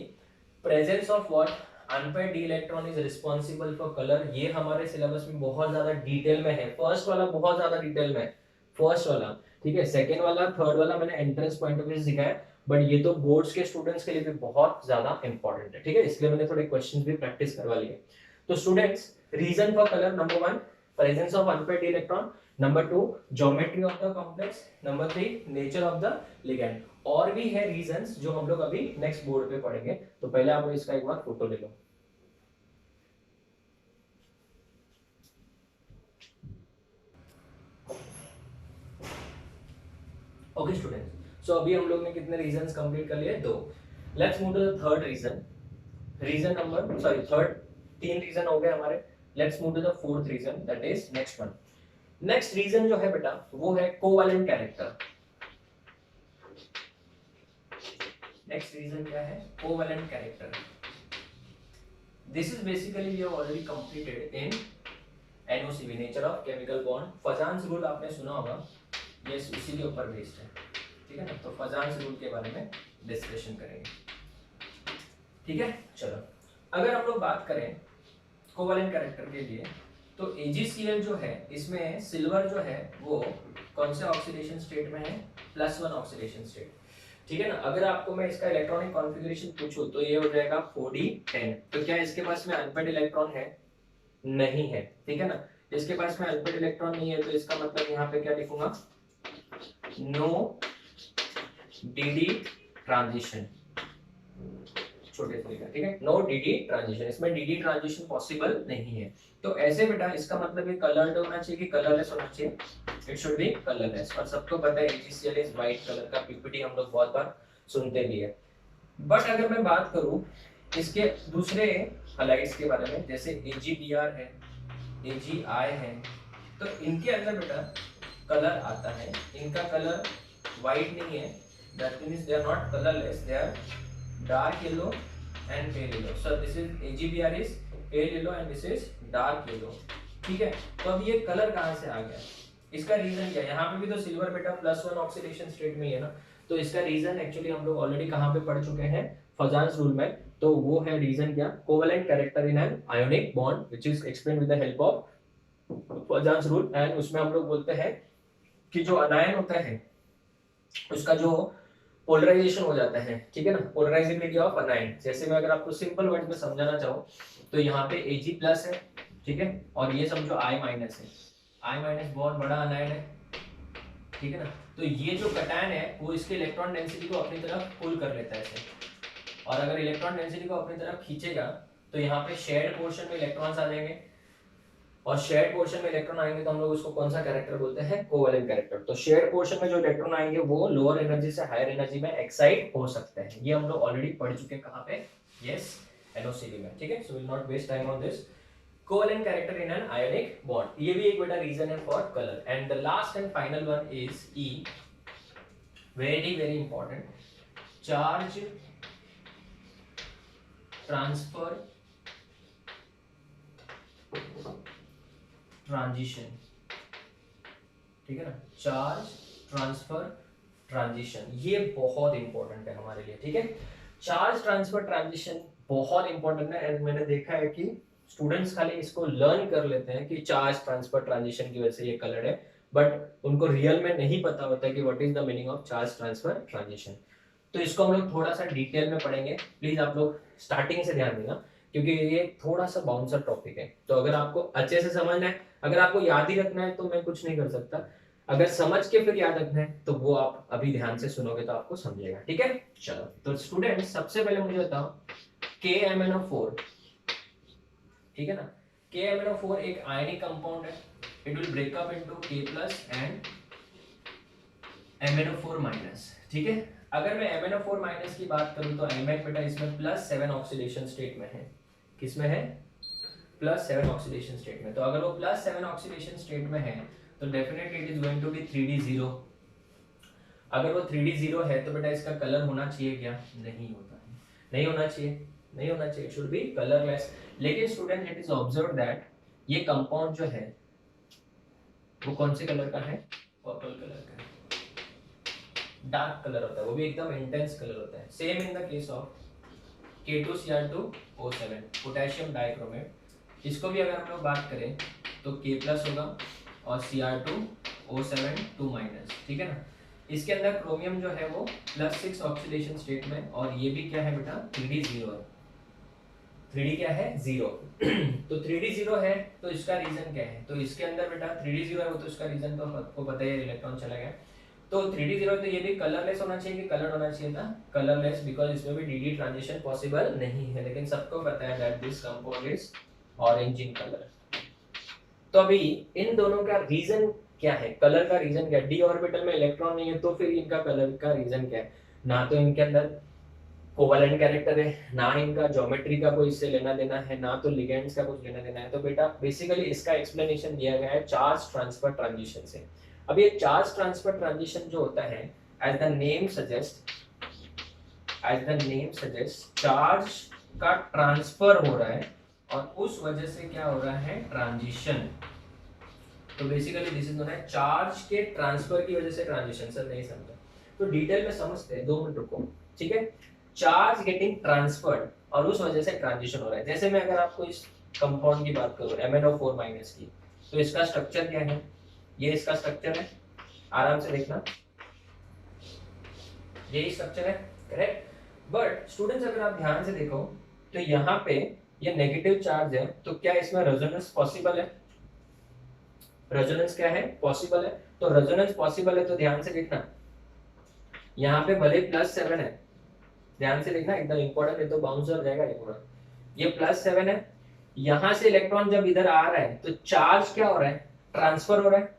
presence of what, unpaired d electron is responsible for colour. ये हमारे सिलेबस में बहुत ज्यादा डिटेल में है, फर्स्ट वाला बहुत ज्यादा डिटेल में है, फर्स्ट वाला, ठीक है। सेकंड वाला, थर्ड वाला मैंने एंट्रेंस पॉइंट ऑफ व्यू से सिखाया, बट ये तो बोर्ड्स के स्टूडेंट्स के लिए भी बहुत ज्यादा इंपॉर्टेंट है, ठीक है, इसलिए मैंने थोड़े क्वेश्चंस भी प्रैक्टिस करवा लिए। तो students, reason for colour, number 1 presence of unpaired electron, number 2 geometry of the complex, number 3 nature of the ligand. और भी है रीजंस जो हम लोग अभी नेक्स्ट बोर्ड पे पढ़ेंगे, तो पहले आप इसका एक बार फोटो ले लो। ओके स्टूडेंट्स, सो अभी हम लोग ने कितने रीजंस कंप्लीट कर लिए, 2। Let's move to the third reason, reason number, sorry third, 3 reason हो गए हमारे। Let's move to the fourth reason, that is next one. Next reason जो है बेटा वो है कोवैलेंट कैरेक्टर। नेक्स्ट रीजन क्या है, covalent character. This is basically we have already completed in NOCB, nature of chemical bond. Fajans rule आपने सुना होगा, ये इसी के ऊपर बेस्ड है, ठीक है ना। तो फजान्स रूल के बारे में डिस्कशन करेंगे, ठीक है। चलो, अगर हम लोग बात करें कोवेलेंट कैरेक्टर के लिए, तो AgCl जो है इसमें सिल्वर जो है वो कौन से ऑक्सीडेशन स्टेट में है, +1 ऑक्सीडेशन स्टेट, ठीक है ना। अगर आपको मैं इसका इलेक्ट्रॉनिक कॉन्फ़िगरेशन पूछूं तो ये हो जाएगा 4d10। तो क्या इसके पास में अनपेड इलेक्ट्रॉन है? नहीं है, ठीक है ना। इसके पास में अनपेड इलेक्ट्रॉन नहीं है, तो इसका मतलब यहाँ पे क्या लिखूंगा, नो DD ट्रांजिशन, छोटे से लिखा, ठीक है, नो DD ट्रांजिशन। इसमें DD ट्रांजिशन पॉसिबल नहीं है। तो ऐसे बेटा इसका मतलब ये कलर्ड होना चाहिए कि कलरलेस होना चाहिए? It should be colourless. और सबको पता है AgCl इज व्हाइट कलर का, पीपीटी हम लोग बहुत बार सुनते भी है। बट अगर मैं बात करूं इसके दूसरे हलाइड्स के बारे में, जैसे AgBr है, AgI है, तो इनके अंदर बेटा कलर आता है। इनका कलर व्हाइट नहीं है, that means they are not colourless, they are dark yellow and pale yellow. So this is AgBr is pale yellow and this is dark yellow, ठीक है। तो अब ये कलर कहां से आ गया? इसका रीजन क्या है? यहाँ पे भी तो सिल्वर बेटा +1 ऑक्सीडेशन स्टेट में ही है ना। तो इसका रीजन एक्चुअली हम लोग ऑलरेडी कहां पे पढ़ चुके हैं, फजान्स रूल में। तो वो है रीजन क्या, covalent character in an ionic bond which is explained with the help of फजान्स rule. And उसमें हम लोग बोलते हैं कि जो अनायन होता है उसका जो पोलराइजेशन हो जाता है, ठीक है ना, पोलराइजेबिलिटी ऑफ अनायन। जैसे मैं अगर आपको सिंपल वर्ड में समझाना चाहूँ तो यहाँ पे Ag+ है, ठीक है, और ये समझो I- है। I- बहुत बड़ा अनायन है, ठीक है ना। तो ये जो कटायन है वो इसके इलेक्ट्रॉन डेंसिटी को अपनी तरफ पुल कर लेता है ऐसे, और अगर इलेक्ट्रॉन डेंसिटी को अपनी तरफ खींचेगा तो यहाँ पे शेयर्ड पोर्शन में इलेक्ट्रॉन्स आ जाएंगे, और शेयर्ड पोर्शन में इलेक्ट्रॉन आएंगे तो हम लोग उसको कौन सा कैरेक्टर बोलते हैं, कोवेलेंट कैरेक्टर। तो शेयर्ड पोर्शन में जो इलेक्ट्रॉन आएंगे वो लोअर एनर्जी से हायर एनर्जी में एक्साइट हो सकते हैं। ये हम लोग ऑलरेडी पढ़ चुके हैं, कहाँ पे, यस, NOCB में, ठीक है। So will not waste time on this. Covalent character in an ionic bond, ये भी एक बड़ा रीजन है for colour. And the last and final one is E, very very important, charge transfer transition, ठीक है ना, चार्ज ट्रांसफर ट्रांजिशन, ये बहुत इंपॉर्टेंट है हमारे लिए, ठीक है। चार्ज ट्रांसफर ट्रांजिशन बहुत इंपॉर्टेंट है। एंड मैंने देखा है कि स्टूडेंट्स खाली इसको लर्न कर लेते हैं कि चार्ज ट्रांसफर ट्रांजिशन की वजह से ये कलर है, बट उनको रियल में नहीं पता होता है कि what is the meaning of charge transfer transition. तो इसको हम लोग थोड़ा सा डिटेल में पढ़ेंगे, प्लीज आप लोग स्टार्टिंग से ध्यान देना, क्योंकि ये थोड़ा सा बाउंसर टॉपिक है। तो अगर आपको अच्छे से समझना है, अगर आपको याद ही रखना है तो मैं कुछ नहीं कर सकता, अगर समझ के फिर याद रखना है तो वो आप अभी ध्यान से सुनोगे तो आपको समझेगा, ठीक है। चलो, तो स्टूडेंट्स सबसे पहले मुझे बताओ KMnO4, ठीक है ना। KMnO4 एक आयनिक कंपाउंड है, it will break up into K+ and MnO4-, ठीक है। अगर मैं MnO4- की बात करूं तो MN बेटा इसमें +7 ऑक्सीडेशन स्टेट में है। किसमें है? +7 ऑक्सीडेशन स्टेट में। तो अगर वो +7 ऑक्सीडेशन स्टेट में है तो definitely it is going to be 3d0। अगर वो 3d0 है तो बेटा इसका कलर होना चाहिए क्या? नहीं होता है, नहीं होना चाहिए, नहीं होना चाहिए, इट शुड बी कलरलेस। लेकिन student it is observe that ये कंपाउंड जो है वो कौन से कलर का है? पर्पल कलर का है, डार्क कलर होता है, वो भी एकदम इंटेंस कलर होता है। Same in the case of K2Cr2O7 potassium dichromate. इसको भी अगर हम लोग बात करें तो K+ होगा और Cr2O7 2-, ठीक है ना। इसके अंदर क्रोमियम जो है वो +6 ऑक्सीडेशन स्टेट में, और ये भी क्या है बेटा? 3d0 है। 3d क्या है? 0। तो 3d0 है तो इसका रीजन क्या है? तो इसके अंदर बेटा 3d0 है वो, तो इसका रीजन तो आपको पता ही है, इलेक्ट्रॉन चला गया। तो 3d0 तो ये भी कलरलेस होना चाहिए कि कलर होना चाहिए था? कलरलेस, बिकॉज इसमें भी DD ट्रांजिशन पॉसिबल नहीं है। लेकिन सबको पता है that this compound is orange in colour. तो अभी इन दोनों का रीजन क्या है? कलर का रीजन क्या है? d ऑर्बिटल में इलेक्ट्रॉन नहीं है तो फिर इनका कलर का रीजन क्या है? ना तो इनके अंदर कोवेलेंट कैरेक्टर है, ना इनका ज्योमेट्री का कोई इससे लेना देना है, ना तो लिगेंड्स का कुछ लेना देना है। तो बेटा बेसिकली इसका एक्सप्लेनेशन दिया गया है चार्ज ट्रांसफर ट्रांजिशन से। अब ये चार्ज ट्रांसफर ट्रांजिशन जो होता है, as the name suggest, charge का ट्रांसफर हो रहा है और उस वजह से क्या हो रहा है, ट्रांजिशन। तो basically this is known as charge के ट्रांसफर की वजह से ट्रांजिशन। सर नहीं समझा तो डिटेल में समझते हैं, 2 मिनट रुको, ठीक है। चार्ज गेटिंग ट्रांसफर्ड और उस वजह से ट्रांजिशन हो रहा है। जैसे मैं अगर आपको इस कंपाउंड की बात करूं MnO4- की, तो इसका स्ट्रक्चर क्या है, ये इसका स्ट्रक्चर है, आराम से देखना, यही स्ट्रक्चर है, करेक्ट। बट स्टूडेंट्स अगर आप ध्यान से देखो तो यहाँ पे ये नेगेटिव चार्ज है, तो क्या इसमें रेजोनेंस पॉसिबल है, रेजोनेंस क्या है, पॉसिबल है। तो रेजोनेंस पॉसिबल है तो ध्यान से देखना, यहाँ पे भले +7 है, ध्यान से देखना, एकदम इंपॉर्टेंट है, तो बाउंस हो जाएगा ये पूरा। ये +7 है, यहां से इलेक्ट्रॉन जब इधर आ रहा है तो चार्ज क्या हो रहा है, ट्रांसफर हो रहा है।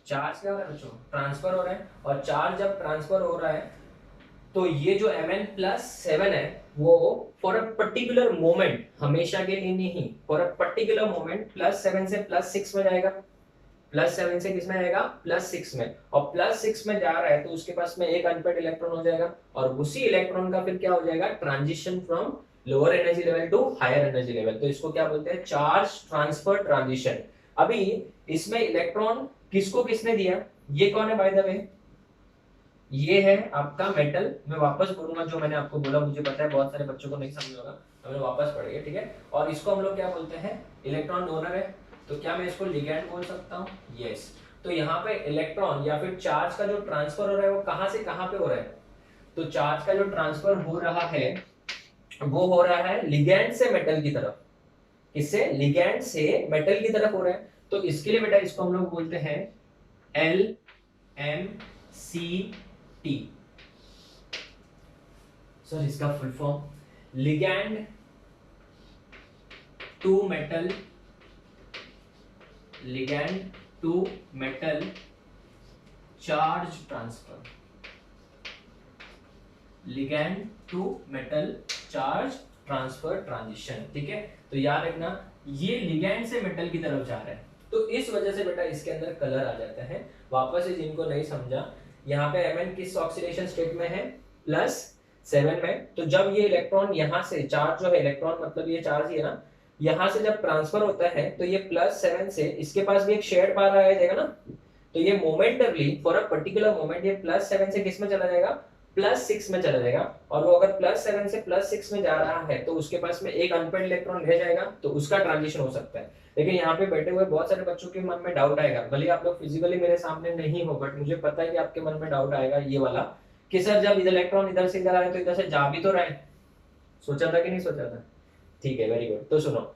चार्ज क्या हो रहा है बच्चों, ट्रांसफर हो रहा है। और चार्ज जब ट्रांसफर हो रहा है तो ये जो Mn+7 है वो फॉर अ पर्टिकुलर मोमेंट, हमेशा के लिए नहीं, फॉर अ पर्टिकुलर मोमेंट +7 से +6 में जाएगा। +7 से किस में आएगा, +6 में, और +6 में जा रहा है तो उसके पास में एक अनपेड इलेक्ट्रॉन हो जाएगा और उसी इलेक्ट्रॉन का फिर क्या हो जाएगा, transition from lower energy level to higher energy level. तो इसको क्या बोलते हैं, चार्ज ट्रांसफर ट्रांजिशन। अभी इसमें इलेक्ट्रॉन किसको किसने दिया, ये कौन है बाय द वे, ये है आपका मेटल। मैं वापस बोलूंगा जो मैंने आपको बोला, मुझे पता है बहुत सारे बच्चों को नहीं समझ होगा, हमें वापस पढ़ेंगे, ठीक है। और इसको हम लोग क्या बोलते हैं, इलेक्ट्रॉन डोनर है। तो क्या मैं इसको लिगैंड बोल सकता हूँ, यस। तो यहाँ पे इलेक्ट्रॉन या फिर चार्ज का जो ट्रांसफर हो रहा है वो कहाँ से कहाँ पे हो रहा है, तो चार्ज का जो ट्रांसफर हो रहा है वो हो रहा है लिगैंड से मेटल की तरफ। किससे, लिगैंड से मेटल की तरफ हो रहा है। तो इसके लिए बेटा इसको हम लोग बोलते हैं LMCT। सर इसका full form, ligand to metal, ligand to metal charge transfer, ligand to metal charge transfer transition, ठीक है। तो याद रखना ये लिगैंड से मेटल की तरफ जा रहा है, तो इस वजह से बेटा इसके अंदर कलर आ जाता है। वापस से जिनको नहीं समझा, यहाँ पे Mn किस ऑक्सीडेशन स्टेट में है, +7 में। तो जब ये इलेक्ट्रॉन यहाँ से, चार्ज जो है, इलेक्ट्रॉन मतलब ये चार्ज ही है ना, यहाँ से जब ट्रांसफर होता है तो ये +7 से इसके पास भी एक शेयर्ड पावर आ जाएगा ना, तो ये momentarily for a particular moment ये +7 से किस में चला जाएगा, +6 में चला जाएगा। और वो अगर +7 से +6 में जा रहा है तो उसके पास में एक अनपेड इलेक्ट्रॉन रह जाएगा, तो उसका ट्रांजिशन हो सकता है। लेकिन यहाँ पे बैठे हुए बहुत सारे बच्चों के मन में डाउट आएगा, भले आप लोग फिजिकली मेरे सामने नहीं हो, बट मुझे पता है कि आपके मन में डाउट आएगा ये वाला, कि सर जब इलेक्ट्रॉन इधर से इधर आ रहा है तो इधर से जा भी तो रहा है, सोचा था कि नहीं सोचा था, ठीक है, वेरी गुड। तो सुनो,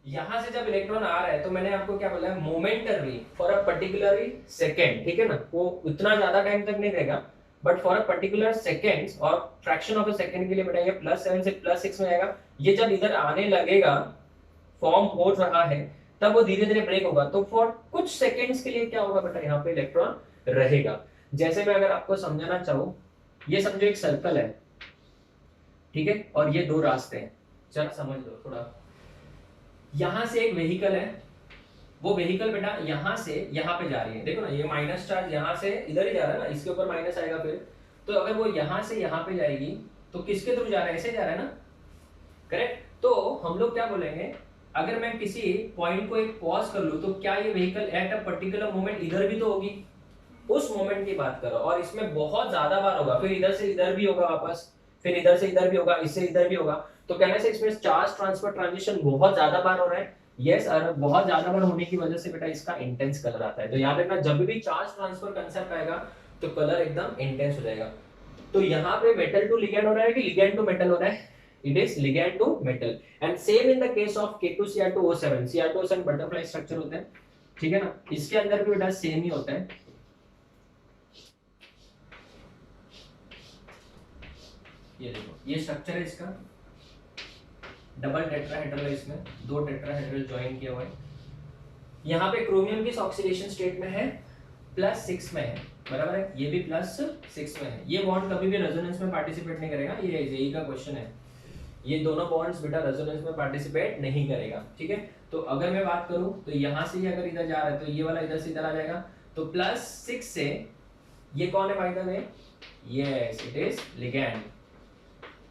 यहां से जब इलेक्ट्रॉन आ रहा है तो मैंने आपको क्या बोला है, momentarily for a particular second, ठीक है ना, वो उतना ज्यादा टाइम तक नहीं रहेगा, but for a particular second और फ्रैक्शन ऑफ अ सेकेंड के लिए बेटा ये +7 से +6 में आएगा। ये जब इधर आने लगेगा, फॉर्म हो रहा है, तब वो धीरे धीरे ब्रेक होगा, तो फॉर कुछ सेकेंड्स के लिए क्या होगा बेटा, यहाँ पे इलेक्ट्रॉन रहेगा। जैसे मैं अगर आपको समझाना चाहूँ, ये समझो एक सर्कल है, ठीक है, और ये 2 रास्ते हैं, जरा समझ लो थोड़ा। यहां से एक व्हीकल है, वो व्हीकल बेटा यहां से यहां पे जा रही है, देखो ना, ये माइनस चार्ज यहां से इधर ही जा रहा है ना, इसके ऊपर माइनस आएगा फिर, तो अगर वो यहां से यहां पे जाएगी तो किसके थ्रू जा रहा है, ऐसे जा रहा है ना, करेक्ट। तो हम लोग क्या बोलेंगे, अगर मैं किसी पॉइंट को एक पॉज कर लूं तो क्या ये vehicle at a particular moment इधर भी तो होगी, उस मोमेंट की बात करो। और इसमें बहुत ज्यादा बार होगा, फिर इधर से इधर भी होगा वापस, फिर इधर से इधर भी होगा, इससे इधर भी होगा। तो कहने से इसमें चार्ज ट्रांसफर ट्रांजिशन बहुत ज्यादा बार हो रहा है, यस। और बहुत ज्यादा बार होने की वजह से बेटा इसका इंटेंस कलर आता है। तो याद रखना जब भी चार्ज ट्रांसफर कंसेप्ट आएगा तो कलर एकदम इंटेंस हो जाएगा। तो यहाँ पे मेटल टू लिगैंड हो रहा है कि लिगैंड टू मेटल हो रहा है, it is ligand to metal. And same in the case of K2Cr2O7, Cr2O7 butterfly structure होता है, ठीक है ना, इसके अंदर भी बेटा सेम ही होता है। ये देखो, ये स्ट्रक्चर है इसका, डबल टेट्राहेड्रल है, इसमें 2 टेट्राहेड्रल ज्वाइन किया हुआ है। यहाँ पे क्रोमियम किस ऑक्सीडेशन स्टेट में है, +6 में है, बराबर है, ये भी +6 में है। ये बॉन्ड कभी भी रेजोनेंस में पार्टिसिपेट नहीं करेगा, ये जेई का क्वेश्चन है, ये दोनों बॉन्ड्स बेटा रेजोनेंस में पार्टिसिपेट नहीं करेगा, ठीक है। तो अगर मैं बात करूं तो यहाँ से ही अगर इधर जा रहा है तो ये वाला इधर से इधर आ जाएगा, तो +6 से ये कौन है by the way, yes it is ligand,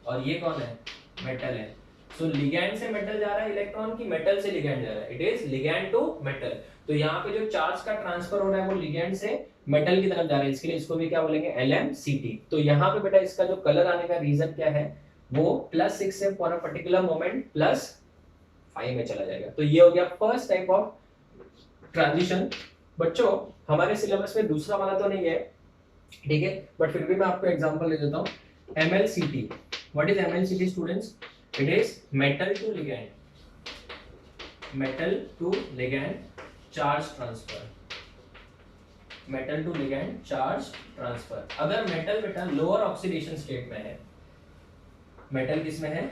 और ये कौन है, मेटल है। सो लिगैंड से मेटल जा रहा है इलेक्ट्रॉन की मेटल से लिगैंड जा रहा है, it is ligand to metal. तो यहाँ पे जो चार्ज का ट्रांसफर हो रहा है वो लिगैंड से मेटल की तरफ जा रहा है, इसके लिए इसको भी क्या बोलेंगे, LMCT। तो यहाँ पे बेटा इसका जो कलर आने का रीजन क्या है, वो +6 से फॉर अ पर्टिकुलर मोमेंट +5 में चला जाएगा। तो ये हो गया फर्स्ट टाइप ऑफ ट्रांजिशन। बच्चों हमारे सिलेबस में दूसरा वाला तो नहीं है, ठीक है, बट फिर भी मैं आपको एग्जांपल दे देता हूँ। MLCT, what is MLCT students? It is metal to ligand, metal to ligand charge transfer, metal to ligand charge transfer. अगर मेटल बेटा लोअर ऑक्सीडेशन स्टेट में है, मेटल किसमें है,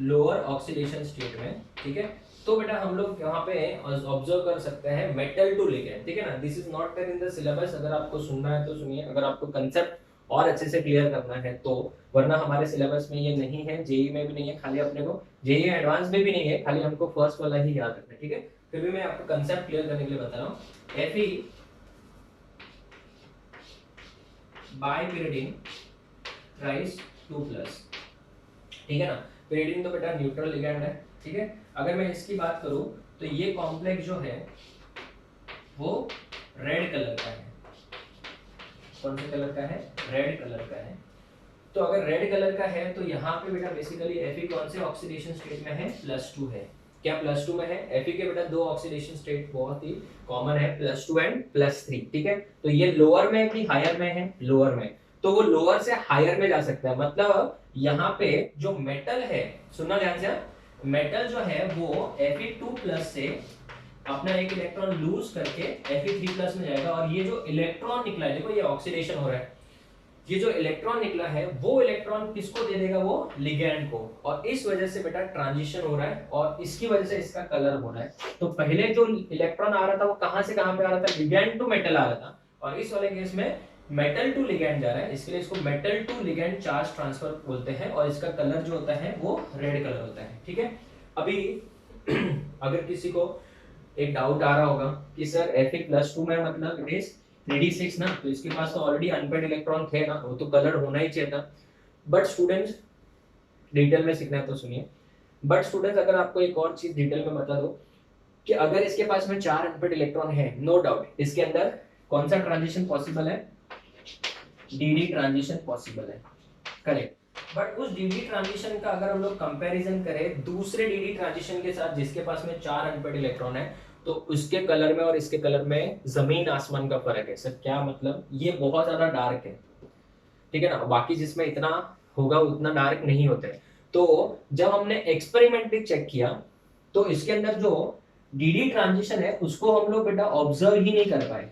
लोअर ऑक्सीडेशन स्टेट में, ठीक है, तो बेटा हम लोग यहाँ पे ऑब्जर्व कर सकते हैं मेटल टू लिगैंड, ठीक है ना। This is not there in the syllabus, अगर आपको सुनना है तो सुनिए, अगर आपको कंसेप्ट और अच्छे से क्लियर करना है तो, वरना हमारे सिलेबस में ये नहीं है, जेई में भी नहीं है, खाली अपने को जेई एडवांस में भी नहीं है, खाली हमको फर्स्ट वाला ही याद रखना है, ठीक है। फिर भी मैं आपको कंसेप्ट क्लियर करने के लिए बता रहा हूँ। Fe बाइपिरिडिन थ्राइस 2+, ठीक है ना। पिरिडिन तो बेटा न्यूट्रल लिगैंड है, ठीक है। अगर मैं इसकी बात करूं तो ये कॉम्प्लेक्स जो है वो रेड कलर का है। कौन से कलर का है, रेड कलर का है। तो अगर रेड कलर का है तो यहाँ पे बेटा बेसिकली Fe कौन से ऑक्सीडेशन स्टेट में है, +2 है। क्या +2 में है? Fe के बेटा दो ऑक्सीडेशन स्टेट बहुत ही कॉमन है, +2 एंड +3, ठीक है। तो ये लोअर में है कि हायर में है, लोअर में, तो वो लोअर से हायर में जा सकता है। मतलब यहाँ पे जो मेटल है, सुनना ध्यान से, मेटल जो है वो Fe2+ से अपना एक इलेक्ट्रॉन लूज करके Fe3+ में जाएगा, और ये जो इलेक्ट्रॉन निकला है, देखो ये ऑक्सीडेशन हो रहा है, ये जो इलेक्ट्रॉन निकला है वो इलेक्ट्रॉन किसको दे देगा, वो लिगैंड को, और इस वजह से बेटा ट्रांजिशन हो रहा है, और इसकी वजह से इसका कलर हो रहा है। तो पहले जो इलेक्ट्रॉन आ रहा था वो कहां से कहां पे आ रहा था, लिगैंड टू मेटल आ रहा था, और इस वाले केस में मेटल टू लिगैंड जा रहा है, इसके लिए इसको metal to ligand charge transfer बोलते हैं, और इसका कलर जो होता है वो रेड कलर होता है, ठीक है। अभी अगर किसी को एक डाउट आ रहा होगा कि सर Fe+2 में मतलब इट इज 3d6 ना, तो इसके पास तो ऑलरेडी अनपेड इलेक्ट्रॉन थे ना, वो तो कलर होना ही चाहिए था। बट स्टूडेंट्स डिटेल में सीखना है तो सुनिए, बट स्टूडेंट्स अगर आपको एक और चीज डिटेल में बता दो कि अगर इसके पास में 4 अनपेड इलेक्ट्रॉन है, नो डाउट इसके अंदर कौन सा ट्रांजिशन पॉसिबल है, dd ट्रांजिशन पॉसिबल है, करेक्ट। बट उस dd ट्रांजिशन का अगर हम लोग कंपैरिजन करें दूसरे dd ट्रांजिशन के साथ जिसके पास में 4 अनपेड इलेक्ट्रॉन है, तो उसके कलर में और इसके कलर में जमीन आसमान का फर्क है। सर क्या मतलब, ये बहुत ज्यादा डार्क है, ठीक है ना, बाकी जिसमें इतना होगा उतना डार्क नहीं होता है। तो जब हमने एक्सपेरिमेंटली चेक किया तो इसके अंदर जो dd ट्रांजिशन है उसको हम लोग बेटा ऑब्जर्व ही नहीं कर पाए,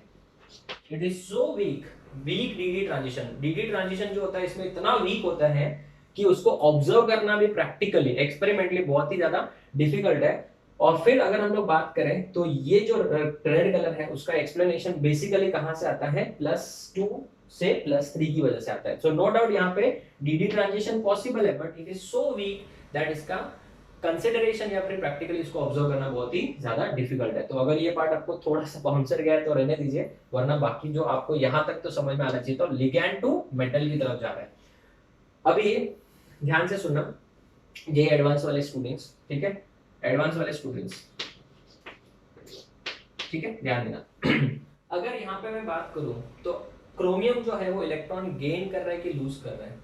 it is so weak dd transition. dd transition जो होता है इसमें इतना वीक होता है कि उसको ऑब्जर्व करना भी प्रैक्टिकली एक्सपेरिमेंटली बहुत ही ज्यादा डिफिकल्ट है। और फिर अगर हम लोग बात करें तो ये जो रेड कलर है उसका एक्सप्लेनेशन बेसिकली कहां से आता है, +2 से +3 की वजह से आता है। सो नो डाउट यहाँ पे dd ट्रांजिशन पॉसिबल है, but it is so weak that इसका कंसिडरेशन या फिर प्रैक्टिकली इसको ऑब्जर्व करना बहुत ही ज्यादा डिफिकल्ट है। तो अगर ये पार्ट आपको थोड़ा सा बाउंसर गया है तो रहने दीजिए, वरना बाकी जो आपको यहाँ तक तो समझ में आना चाहिए। तो लिगैंड टू मेटल की तरफ जा रहा है। अभी ध्यान से सुनना ये एडवांस वाले स्टूडेंट्स, ठीक है, एडवांस वाले स्टूडेंट्स, ठीक है, ध्यान देना। अगर यहाँ पे मैं बात करूं तो क्रोमियम जो है वो इलेक्ट्रॉन गेन कर रहा है कि लूज कर रहा है,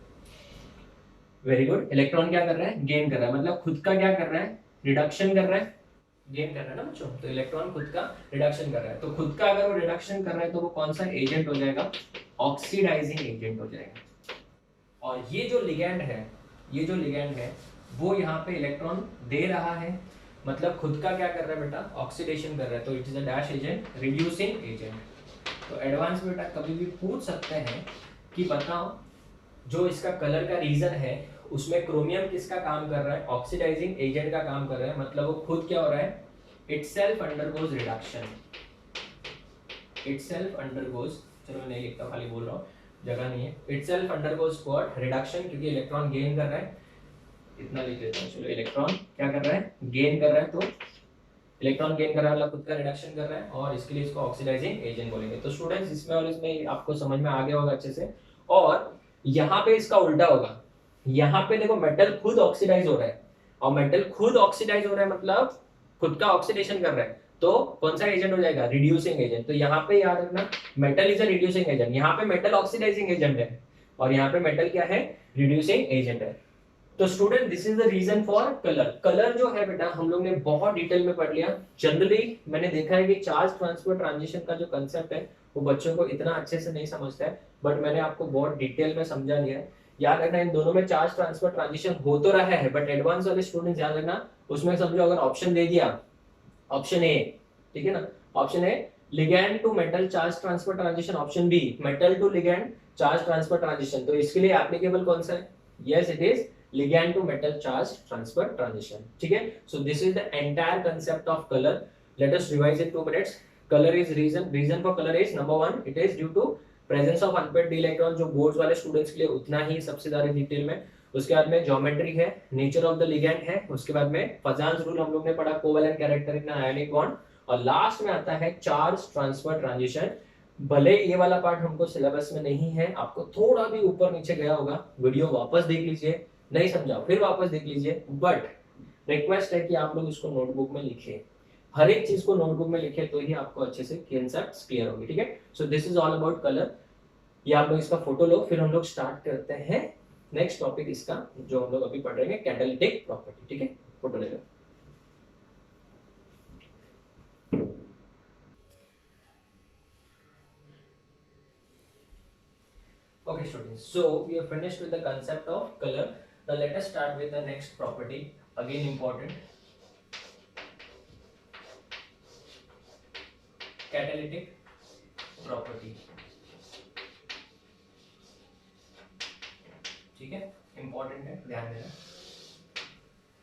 वेरी गुड, इलेक्ट्रॉन क्या कर रहा है, गेन कर रहा है, मतलब खुद का क्या कर रहा है, रिडक्शन कर रहा है, गेन कर रहा है ना बच्चों, तो इलेक्ट्रॉन खुद का रिडक्शन कर रहा है। तो खुद का अगर वो रिडक्शन कर रहा है तो वो कौन सा एजेंट हो जाएगा, ऑक्सीडाइजिंग एजेंट हो जाएगा। और ये जो लिगैंड है, ये जो लिगैंड है वो यहाँ पे इलेक्ट्रॉन दे रहा है, मतलब खुद का क्या कर रहा है बेटा, ऑक्सीडेशन कर रहा है, तो it is a dash agent, reducing agent. तो एडवांस बेटा कभी भी पूछ सकते हैं कि बताओ जो इसका कलर का रीजन है उसमें क्रोमियम किसका काम कर रहा है, ऑक्सीडाइजिंग एजेंट का काम कर रहा है, मतलब वो खुद क्या हो रहा है, itself undergoes reduction, itself undergoes, चलो मैं नहीं लिखता खाली बोल रहा हूँ, जगह नहीं है, इटसेल्फ अंडरगोज व्हाट, रिडक्शन, क्योंकि इलेक्ट्रॉन गेन कर रहा है, इतना लिख लेता हूँ, चलो इलेक्ट्रॉन क्या कर रहा है, गेन कर रहा है, तो इलेक्ट्रॉन गेन कर रहा है मतलब खुद का रिडक्शन कर रहा है, और इसके लिए इसको ऑक्सीडाइजिंग एजेंट बोलेंगे। तो स्टूडेंट्स इसमें और इसमें आपको समझ में आ गया होगा अच्छे से। और यहाँ पे इसका उल्टा होगा, यहाँ पे देखो मेटल खुद ऑक्सीडाइज हो रहा है, और मेटल खुद ऑक्सीडाइज हो रहा है मतलब खुद का ऑक्सीडेशन कर रहा है, तो कौन सा एजेंट हो जाएगा, रिड्यूसिंग एजेंट। तो यहाँ पे याद रखना metal is a reducing agent, यहाँ पे मेटल ऑक्सीडाइजिंग एजेंट है और यहाँ पे मेटल क्या है, रिड्यूसिंग एजेंट है। तो student this is the reason for colour. Colour जो है बेटा हम लोग ने बहुत डिटेल में पढ़ लिया। जनरली मैंने देखा है कि चार्ज ट्रांसफर ट्रांजिशन का जो कंसेप्ट है वो बच्चों को इतना अच्छे से नहीं समझता है, बट मैंने आपको बहुत डिटेल में समझा दिया है। याद रखना इन दोनों में चार्ज ट्रांसफर ट्रांजिशन हो तो रहा है, बट एडवांस वाले स्टूडेंट याद रखना उसमें समझो अगर ऑप्शन दे दिया ऑप्शन ए, ठीक है ना, option A ligand to metal charge transfer transition, option B metal to ligand charge transfer transition, तो इसके लिए एप्लीकेबल कौन सा है, yes it is ligand to metal charge transfer transition, ठीक है। So this is the entire concept of color. Let us revise in 2 minutes. Color is reason for color is number 1 it is due to presence of unpaired d electron, जो boards वाले students के लिए उतना ही सबसे ज्यादा detail में। उसके बाद में ज्योमेट्री है, नेचर ऑफ द लिगैंड है, उसके बाद में फजान्स रूल हम लोग ने पढ़ा, कोवेलेंट कैरेक्टर इन आयनिक बॉन्ड, और लास्ट में आता है चार्ज ट्रांसफर ट्रांजिशन। भले ये वाला पार्ट हमको सिलेबस में नहीं है, आपको थोड़ा भी ऊपर नीचे गया होगा, वीडियो वापस देख लीजिए, नहीं समझा फिर वापस देख लीजिए, बट रिक्वेस्ट है कि आप लोग इसको नोटबुक में लिखिए, हर एक चीज को नोटबुक में लिखे तो ही आपको अच्छे से कंसेप्ट्स क्लियर होंगे, ठीक है। So this is all about colour. ये आप लोग इसका फोटो लो, फिर हम लोग स्टार्ट करते हैं नेक्स्ट टॉपिक इसका जो हम लोग अभी पढ़ रहे हैं, कैटालिटिक प्रॉपर्टी, ठीक है। फोटो ले लो। Okay students, so we have finished with the concept of color. Now let us start with the next property, again important, catalytic property, ठीक है, important है, ध्यान देना।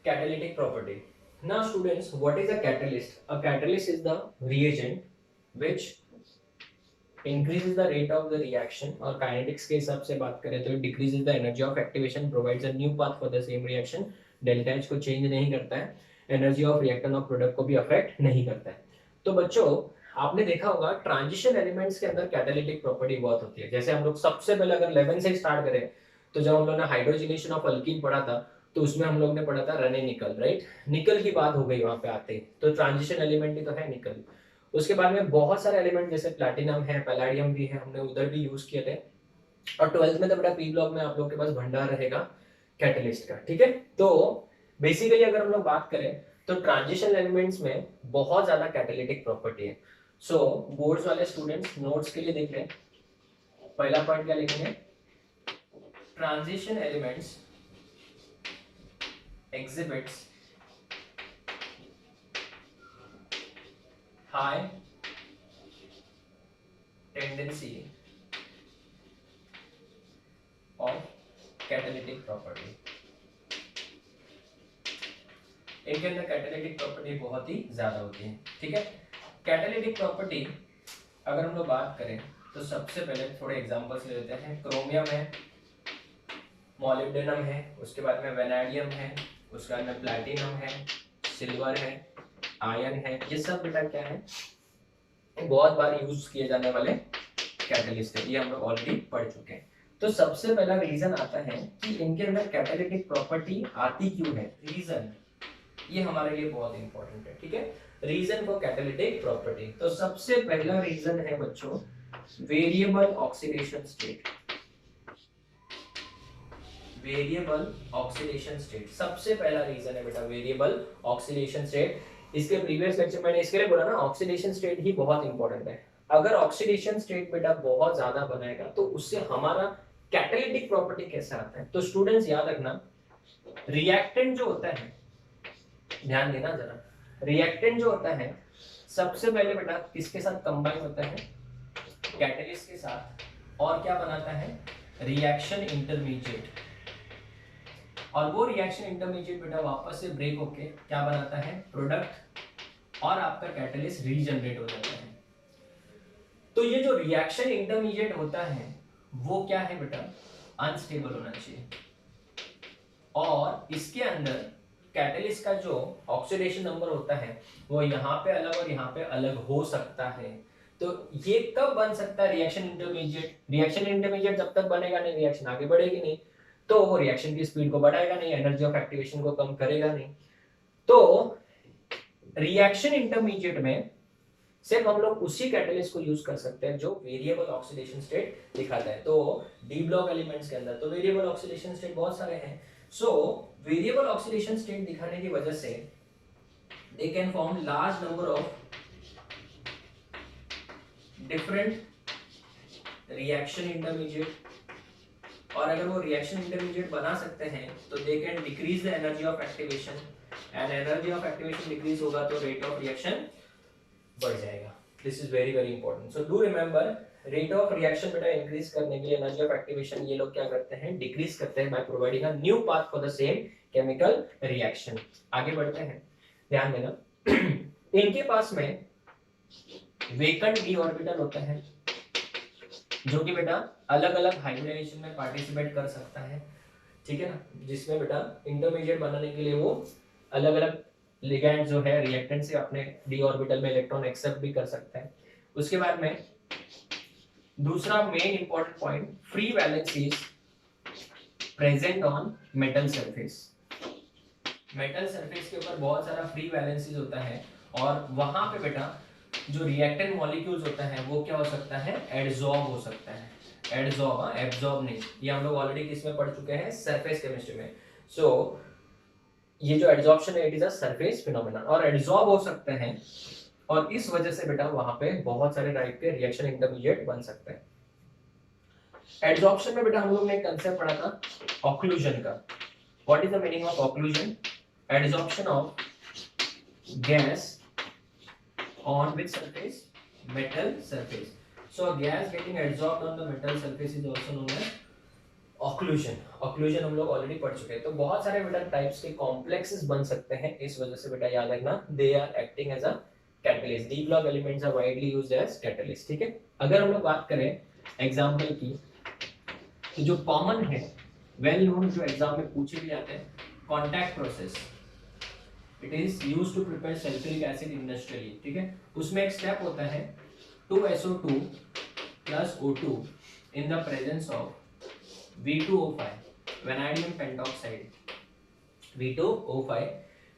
Catalytic property. Now students, what is a catalyst? A catalyst is the reagent which increases the rate of the reaction, और kinetics के हिसाब से बात करें तो decreases the energy of activation, provides a new path for the same reaction, delta H को change नहीं करता है, energy of reactant और product को भी affect नहीं करता है। तो बच्चों आपने देखा होगा ट्रांजिशन एलिमेंट्स के अंदर कैटालिटिक प्रॉपर्टी बहुत होती है। जैसे हम लोग सबसे पहले अगर 11 से स्टार्ट करें तो जब हम लोग ने हाइड्रोजनेशन ऑफ अल्कीन पढ़ा था तो उसमें हम लोग ने पढ़ा था रने निकल, राइट, निकल की बात हो गई वहां पे आते, तो ट्रांजिशन एलिमेंट ही तो है निकल। उसके बाद में बहुत सारे एलिमेंट जैसे प्लैटिनम है, पैलाडियम भी है, हमने उधर भी यूज किए थे, और 12th में तो बड़ा पी ब्लॉक में आप लोग के पास भंडार रहेगा कैटलिस्ट का, ठीक है। तो बेसिकली अगर हम लोग बात करें तो ट्रांजिशन एलिमेंट्स में बहुत ज्यादा कैटालिटिक प्रॉपर्टी है। सो बोर्ड्स वाले स्टूडेंट्स नोट्स के लिए देख लें, पहला पॉइंट क्या लिखेंगे, transition elements exhibits high tendency of catalytic property। इनके अंदर कैटालिटिक प्रॉपर्टी बहुत ही ज्यादा होती है, ठीक है। कैटालिटिक प्रॉपर्टी अगर हम लोग बात करें तो सबसे पहले थोड़े एग्जांपल्स ले लेते हैं। क्रोमियम है, मॉलिब्डेनम है, उसके बाद में वेनेडियम है, उसके बाद में प्लैटिनम है, सिल्वर है, आयरन है, ये सब बेटा क्या है, बहुत बार यूज किए जाने वाले कैटलिस्ट है, ये हम लोग ऑलरेडी पढ़ चुके हैं। तो सबसे पहला रीजन आता है कि इनके अंदर कैटालिटिक प्रॉपर्टी आती क्यों है, रीजन, ये हमारे लिए बहुत इंपॉर्टेंट है, ठीक है। रीजन फॉर कैटालिटिक प्रॉपर्टी, तो सबसे पहला रीजन है बच्चों variable oxidation state. Variable oxidation state सबसे पहला रीजन है बेटा, वेरिएबल ऑक्सीडेशन स्टेट। इसके प्रीवियस लेक्चर मैंने इसके लिए बोला ना, ऑक्सीडेशन स्टेट ही बहुत इंपॉर्टेंट है। अगर ऑक्सीडेशन स्टेट बेटा बहुत ज्यादा बनाएगा तो उससे हमारा कैटालिटिक प्रॉपर्टी कैसा आता है। तो स्टूडेंट्स याद रखना, रिएक्टेंट जो होता है, ध्यान देना जरा, रिएक्टेंट जो होता है सबसे पहले बेटा किसके साथ कंबाइन होता है, कैटलिस्ट के साथ, और क्या बनाता है, रिएक्शन इंटरमीडिएट, और वो रिएक्शन इंटरमीडिएट बेटा वापस से ब्रेक होके क्या बनाता है, प्रोडक्ट, और आपका कैटलिस्ट रीजनरेट हो जाता है। तो ये जो रिएक्शन इंटरमीडिएट होता है वो क्या है बेटा, अनस्टेबल होना चाहिए, और इसके अंदर कैटलिस्ट का जो ऑक्सीडेशन नंबर होता है वो यहाँ पे अलग और यहाँ पे अलग हो सकता है। तो ये कब बन सकता है रिएक्शन इंटरमीडिएट, रिएक्शन इंटरमीडिएट जब तक बनेगा नहीं रिएक्शन आगे बढ़ेगी नहीं। तो वो रिएक्शन की स्पीड को बढ़ाएगा नहीं, एनर्जी ऑफ एक्टिवेशन को कम करेगा नहीं। तो रिएक्शन इंटरमीडिएट में सिर्फ हम लोग उसी कैटलिस्ट को यूज कर सकते हैं जो वेरिएबल ऑक्सीडेशन स्टेट दिखाता है। तो डी ब्लॉक एलिमेंट्स के अंदर तो वेरिएबल ऑक्सीडेशन स्टेट बहुत सारे हैं। सो वेरिएबल ऑक्सीडेशन स्टेट दिखाने की वजह से दे can form large number of different reaction intermediate, और अगर वो रिएक्शन इंटरमीडिएट बना सकते हैं तो they can decrease the energy of activation, and energy of activation decrease होगा तो रेट ऑफ रिएक्शन बढ़ जाएगा। This is very very important. So do remember, rate of reaction बेटा इंक्रीज करने के लिए एनर्जी ऑफ एक्टिवेशन ये लोग क्या करते हैं, डिक्रीज करते हैं by providing a new path for the same chemical reaction. आगे बढ़ते हैं, ध्यान देना इनके पास में वेकेंट डी ऑर्बिटल होता है जो कि बेटा अलग अलग हाइब्रिडाइजेशन में पार्टिसिपेट कर सकता है, ठीक है ना, जिसमें बेटा इंटरमीडिएट बनाने के लिए वो अलग अलग लिगैंड जो है रिएक्टेंट से अपने डी ऑर्बिटल में इलेक्ट्रॉन एक्सेप्ट भी कर सकता है। उसके बाद में दूसरा main important point, free valencies present on metal surface. Metal surface के ऊपर बहुत सारा फ्री वैलेंसीज होता है, और वहां पे बेटा जो रिएक्टेंट मॉलिक्यूल्स होता है वो क्या हो सकता है, एडसॉर्ब हो सकता है। एडसॉर्ब, एब्सॉर्ब नहीं, ये हम लोग ऑलरेडी किसमें पढ़ चुके हैं, सरफेस केमिस्ट्री में। सो ये जो एडसॉर्प्शन है it is a surface phenomenon, और एडसॉर्ब हो सकते हैं, और इस वजह से बेटा वहां पे बहुत सारे टाइप के रिएक्शन इंटरमीडिएट बन सकते हैं। एडसॉर्प्शन में बेटा हम लोग ने एक कंसेप्ट पढ़ा था ऑक्लूजन का। What is the meaning of occlusion? Adsorption of gas on which surface? Metal surface. So a gas getting adsorbed on the metal surface is also known as occlusion. occlusion हम लोग already पढ़ चुके हैं। तो बहुत सारे बेटा टाइप्स के कॉम्प्लेक्सेस बन सकते हैं, इस वजह से बेटा याद रखना they are acting as a catalyst. D block elements are widely used as catalyst, ठीक है। अगर हम लोग बात करें एग्जांपल की, तो जो कॉमन है, वेल नोन, जो एग्जाम में पूछे भी जाते हैं, contact process, it is used to prepare sulphuric acid industrially, ठीक है। उसमें एक स्टेप होता है 2SO2 plus O2 in the presence of V2O5 vanadium pentoxide. V2O5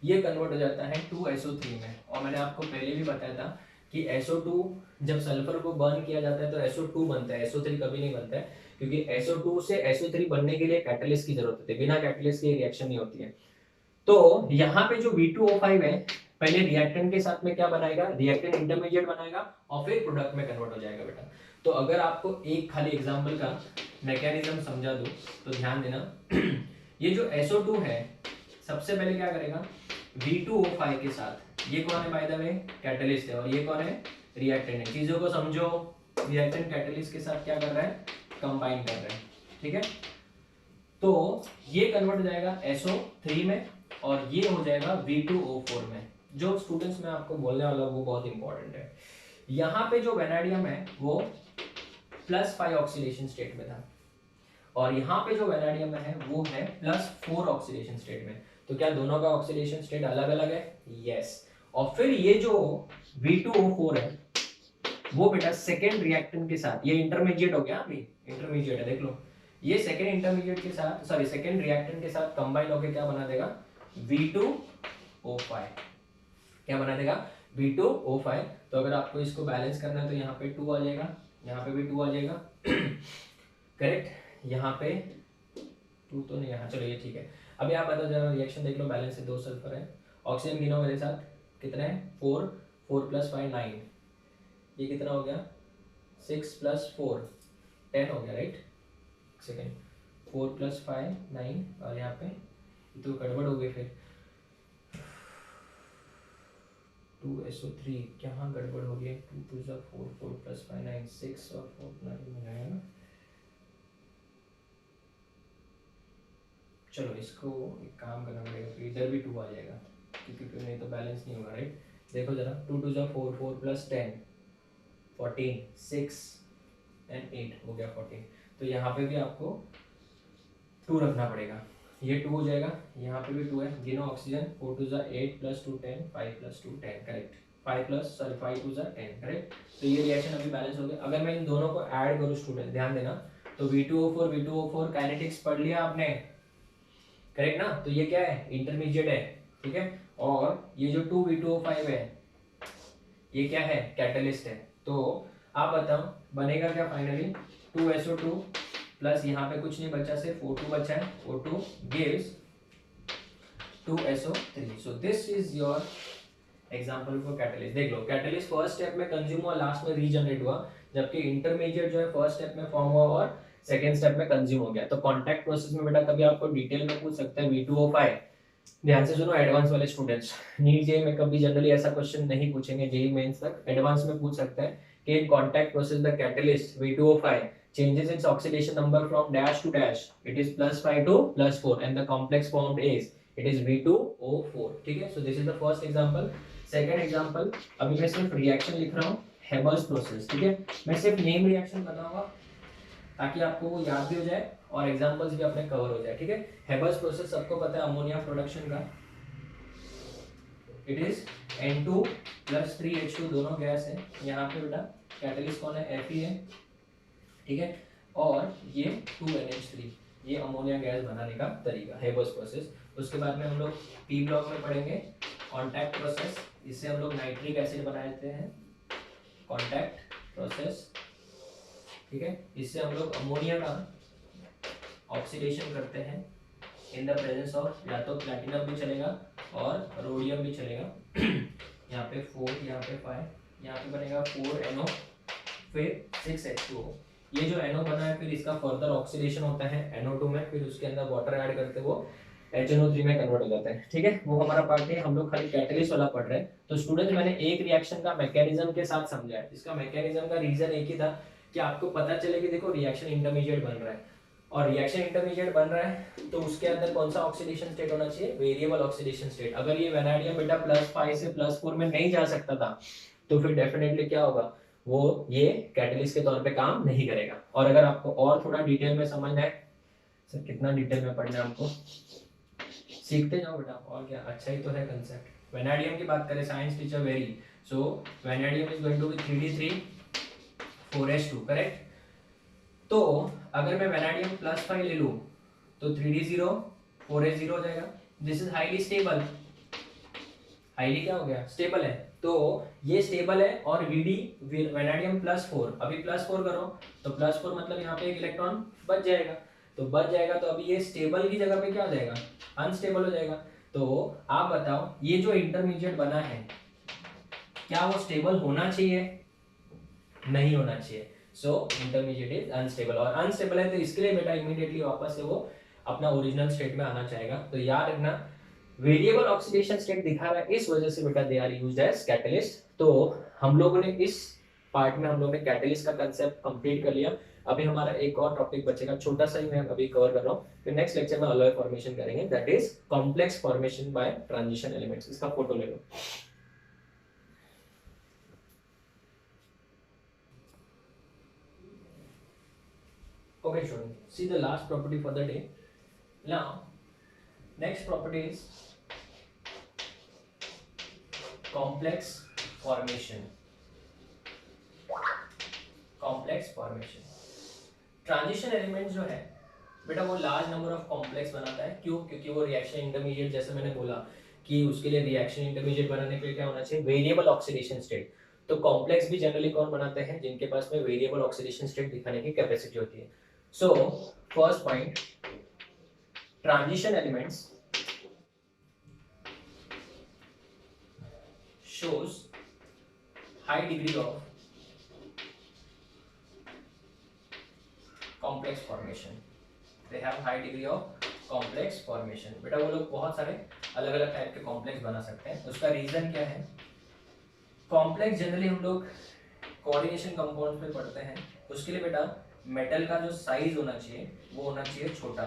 ये कन्वर्ट हो जाता है 2SO3 में, और मैंने आपको पहले भी बताया था कि SO2 जब सल्फर को बर्न किया जाता है तो SO2 बनता है, SO3 कभी नहीं बनता है, क्योंकि SO2 से SO3 बनने के लिए कैटलिस्ट की जरूरत होती है, बिना कैटलिस्ट के रिएक्शन नहीं होती है। तो यहाँ पे जो V2O5 है पहले रिएक्टेंट के साथ में क्या बनाएगा, रिएक्टेंट इंटरमीडिएट बनाएगा और फिर प्रोडक्ट में कन्वर्ट हो जाएगा बेटा। तो अगर आपको एक खाली एग्जांपल का मैकेनिज्म समझा दूं तो ध्यान देना ये जो SO2 है सबसे पहले क्या करेगा, V2O5 के साथ, ये कौन है बाय द वे, कैटलिस्ट है, और ये कौन है, रिएक्टेंट है। चीजों को समझो, रिएक्टेंट कैटलिस्ट के साथ क्या कर रहा है, कंबाइन कर रहा है, ठीक है। तो ये कन्वर्ट हो जाएगा SO3 में, और ये हो जाएगा V2O4 में। जो स्टूडेंट्स मैं आपको बोलने वाला हूँ वो बहुत इंपॉर्टेंट है। यहाँ पे जो वेनाडियम है वो +5 ऑक्सीडेशन स्टेट में था, और यहाँ पे जो वेनाडियम है वो है +4 ऑक्सीडेशन स्टेट में। तो क्या दोनों का ऑक्सीडेशन स्टेट अलग अलग है? यस। और फिर ये जो V2O4 है वो बेटा सेकेंड रिएक्टेंट के साथ, ये इंटरमीडिएट हो गया, अभी इंटरमीडिएट है, देख लो, ये सेकेंड इंटरमीडिएट के साथ, सॉरी सेकेंड रिएक्टेंट के साथ कंबाइन होकर क्या बना देगा, V2O5। क्या बना देगा, V2O5। तो अगर आपको इसको बैलेंस करना है तो यहाँ पे 2 आ जाएगा, यहाँ पे भी 2 आ जाएगा करेक्ट। यहाँ पे 2 तो नहीं, यहाँ चलो ये ठीक है। अभी आप बता जरा रिएक्शन देख लो, बैलेंस है, 2 सल्फर है, ऑक्सीजन गिनो मेरे साथ, कितने हैं, 4, 4 + 5 9, ये कितना हो गया, 6 + 4 10 हो गया, राइट। सेकेंड 4 + 5 9, और यहाँ पे तो गड़बड़ हो गई, फिर 2SO3 कहाँ गड़बड़ हो गई, 2 × 2 = 4, 4 + 5 9, 6 और 4 9 में आया ना। चलो इसको एक काम करना पड़ेगा, फिर इधर भी 2 आ जाएगा, क्योंकि फिर नहीं तो बैलेंस नहीं होगा, राइट। देखो जरा, 2 × 2 = 4, 4 + 10 14, 6 और 8 हो गया 14। तो यहाँ पे भी आपको 2 रखना पड़ेगा, ये 2 हो जाएगा, यहाँ पे भी 2 है, गिनो ऑक्सीजन, 4 × 2 = 8 + 2 10, 5 + 2 10, करेक्ट, 5 + 2 = 10, करेक्ट। तो ये रिएक्शन अभी बैलेंस हो गया। अगर मैं इन दोनों को ऐड करूँ स्टूडेंट, ध्यान देना, तो V2O4 V2O4 काइनेटिक्स पढ़ लिया आपने, करेक्ट ना। तो ये क्या है, इंटरमीडिएट है, ठीक है। और ये जो 2V2O5 है ये क्या है, कैटलिस्ट है। तो आप बताओ बनेगा क्या फाइनली, 2SO2 प्लस यहाँ पे कुछ नहीं बचा, सिर्फ O2 बचा है, O2 gives 2SO3। So this is your example for catalyst. देख लो, कैटलिस्ट फर्स्ट स्टेप में कंज्यूम हुआ, लास्ट में रीजनरेट हुआ, जबकि इंटरमीडिएट जो है फर्स्ट स्टेप में फॉर्म हुआ और सेकेंड स्टेप में कंज्यूम हो गया। तो कॉन्टैक्ट प्रोसेस में बेटा कभी आपको डिटेल में पूछ सकते हैं V2O5। ध्यान से सुनो एडवांस वाले स्टूडेंट्स, नीट जेईई में कभी जनरली ऐसा क्वेश्चन नहीं पूछेंगे, जेईई मेंस तक एडवांस में पूछ सकते हैं कि in contact process the catalyst V2O5 changes its oxidation number from dash to dash, it is +5 to +4 and the complex formed is it is V2O4, ठीक है। so this is the first example। Second example, अभी मैं सिर्फ reaction लिख रहा हूँ, Haber's process, ठीक है। मैं सिर्फ नेम रिएक्शन बताऊंगा ताकि आपको वो याद भी हो जाए और एग्जांपल्स भी अपने कवर हो जाए, ठीक है। हेबर्स प्रोसेस सबको पता है, अमोनिया प्रोडक्शन का। इट इज N2 + 3H2 दोनों गैस है। यहाँ पे बेटा कैटलिस्ट कौन है, Fe है, ठीक है। और ये 2NH3, ये अमोनिया गैस बनाने का तरीका, हेबर्स प्रोसेस। उसके बाद में हम लोग पी ब्लॉक में पढ़ेंगे कॉन्टैक्ट प्रोसेस, इससे हम लोग नाइट्रिक एसिड बना देते हैं, कॉन्टैक्ट प्रोसेस, ठीक है। इससे हम लोग अमोनिया का ऑक्सीडेशन करते हैं इन द प्रेजेंस ऑफ, या तो प्लैटिनम भी चलेगा और रोडियम भी चलेगा। यहाँ पे 4, यहाँ पे 5, यहाँ पे बनेगा 4NO, फिर 6H2O। ये जो NO बना है फिर इसका फर्दर ऑक्सीडेशन होता है NO2 में, फिर उसके अंदर वाटर ऐड करते वो HNO3 में कन्वर्ट हो जाता है, ठीक है। वो हमारा पार्ट है, हम लोग खाली कैटलिस्ट वाला पढ़ रहे हैं। तो स्टूडेंट मैंने एक रिएक्शन का मैकेनिज्म के साथ समझा है। इसका मैकेनिज्म का रीजन एक ही था कि आपको पता चले कि देखो रिएक्शन इंटरमीडिएट बन रहा है, और रिएक्शन इंटरमीडिएट बन रहा है तो उसके अंदर कौन सा ऑक्सीडेशन स्टेट होना चाहिए, वेरिएबल ऑक्सीडेशन स्टेट। अगर ये वेनाडियम बेटा +5 से +4 में नहीं जा सकता था तो फिर डेफिनेटली क्या होगा, वो ये कैटलिस्ट के तौर पे काम नहीं करेगा। और अगर आपको और थोड़ा डिटेल में समझना है, सर कितना डिटेल में पढ़ना है आपको, सीखते जाओ बेटा, और क्या, अच्छा ही तो है कंसेप्ट। वेनाडियम की बात करें, science teacher very, so vanadium is going to be 3d3 4h2, correct. तो अगर मैं वेनाडियम +5 ले लूं तो 3d0 4h0 हो जाएगा। This is highly stable, highly क्या हो गया, स्टेबल है। तो ये स्टेबल है और Vd वेनाडियम +4, अभी +4 करो तो +4 मतलब यहाँ पे एक इलेक्ट्रॉन बच जाएगा, तो बच जाएगा तो अभी ये स्टेबल की जगह पे क्या हो जाएगा, अनस्टेबल हो जाएगा। तो आप बताओ ये जो इंटरमीडिएट बना है क्या वो स्टेबल होना चाहिए, नहीं होना चाहिए। सो इंटरमीडिएट इज अनस्टेबल, और अनस्टेबल है तो इसके लिए बेटा इमीडिएटली वापस से वो अपना ओरिजिनल स्टेट में आना चाहेगा। तो याद रखना वेरिएबल ऑक्सीडेशन स्टेट दिखा रहा है, इस वजह से बेटा they are used as catalyst. तो हम लोगों ने इस पार्ट में हम लोगों ने कैटलिस्ट का कांसेप्ट कंप्लीट कर लिया। अभी हमारा एक और टॉपिक बचेगा, छोटा सा ही मैं अभी कवर कर रहा हूँ, फिर नेक्स्ट लेक्चर में अलॉय फॉर्मेशन करेंगे, that is complex formation by transition elements. इसका फोटो ले लो। Okay, student. See the last property for the day. Now, next property is complex formation. Complex formation. Transition element जो है बेटा वो large number of complex बनाता है। क्यों? क्योंकि वो रिएक्शन इंटरमीडिएट, जैसे मैंने बोला कि उसके लिए रिएक्शन इंटरमीडिएट बनाने के लिए क्या होना चाहिए, वेरिएबल ऑक्सीडेशन स्टेट। तो कॉम्प्लेक्स भी जनरली कौन बनाते हैं, जिनके पास में वेरिएबल ऑक्सीडेशन स्टेट दिखाने की कैपेसिटी होती है। So, first point, transition elements shows high degree of complex formation. They have high degree of complex formation. बेटा वो लोग बहुत सारे अलग अलग टाइप के कॉम्प्लेक्स बना सकते हैं। उसका रीजन क्या है, कॉम्प्लेक्स जनरली हम लोग कोऑर्डिनेशन कंपाउंड्स में पढ़ते हैं। उसके लिए बेटा मेटल का जो साइज होना चाहिए वो होना चाहिए छोटा,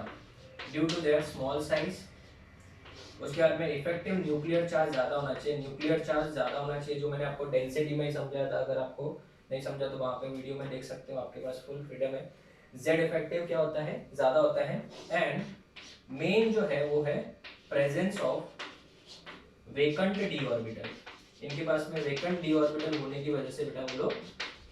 due to their small size. उसके बाद में इफेक्टिव न्यूक्लियर चार्ज ज्यादा होना चाहिए, न्यूक्लियर चार्ज ज्यादा होना चाहिए, जो मैंने आपको डेंसिटी में ही समझाया था। अगर आपको नहीं समझा तो वहाँ पे वीडियो में देख सकते हो, आपके पास फुल फ्रीडम है। जेड इफेक्टिव क्या होता है, ज्यादा होता है। एंड मेन जो है वो है presence of vacant D orbital. इनके पास में वेकेंट डी ऑर्बिटल होने की वजह से बेटा वो लोग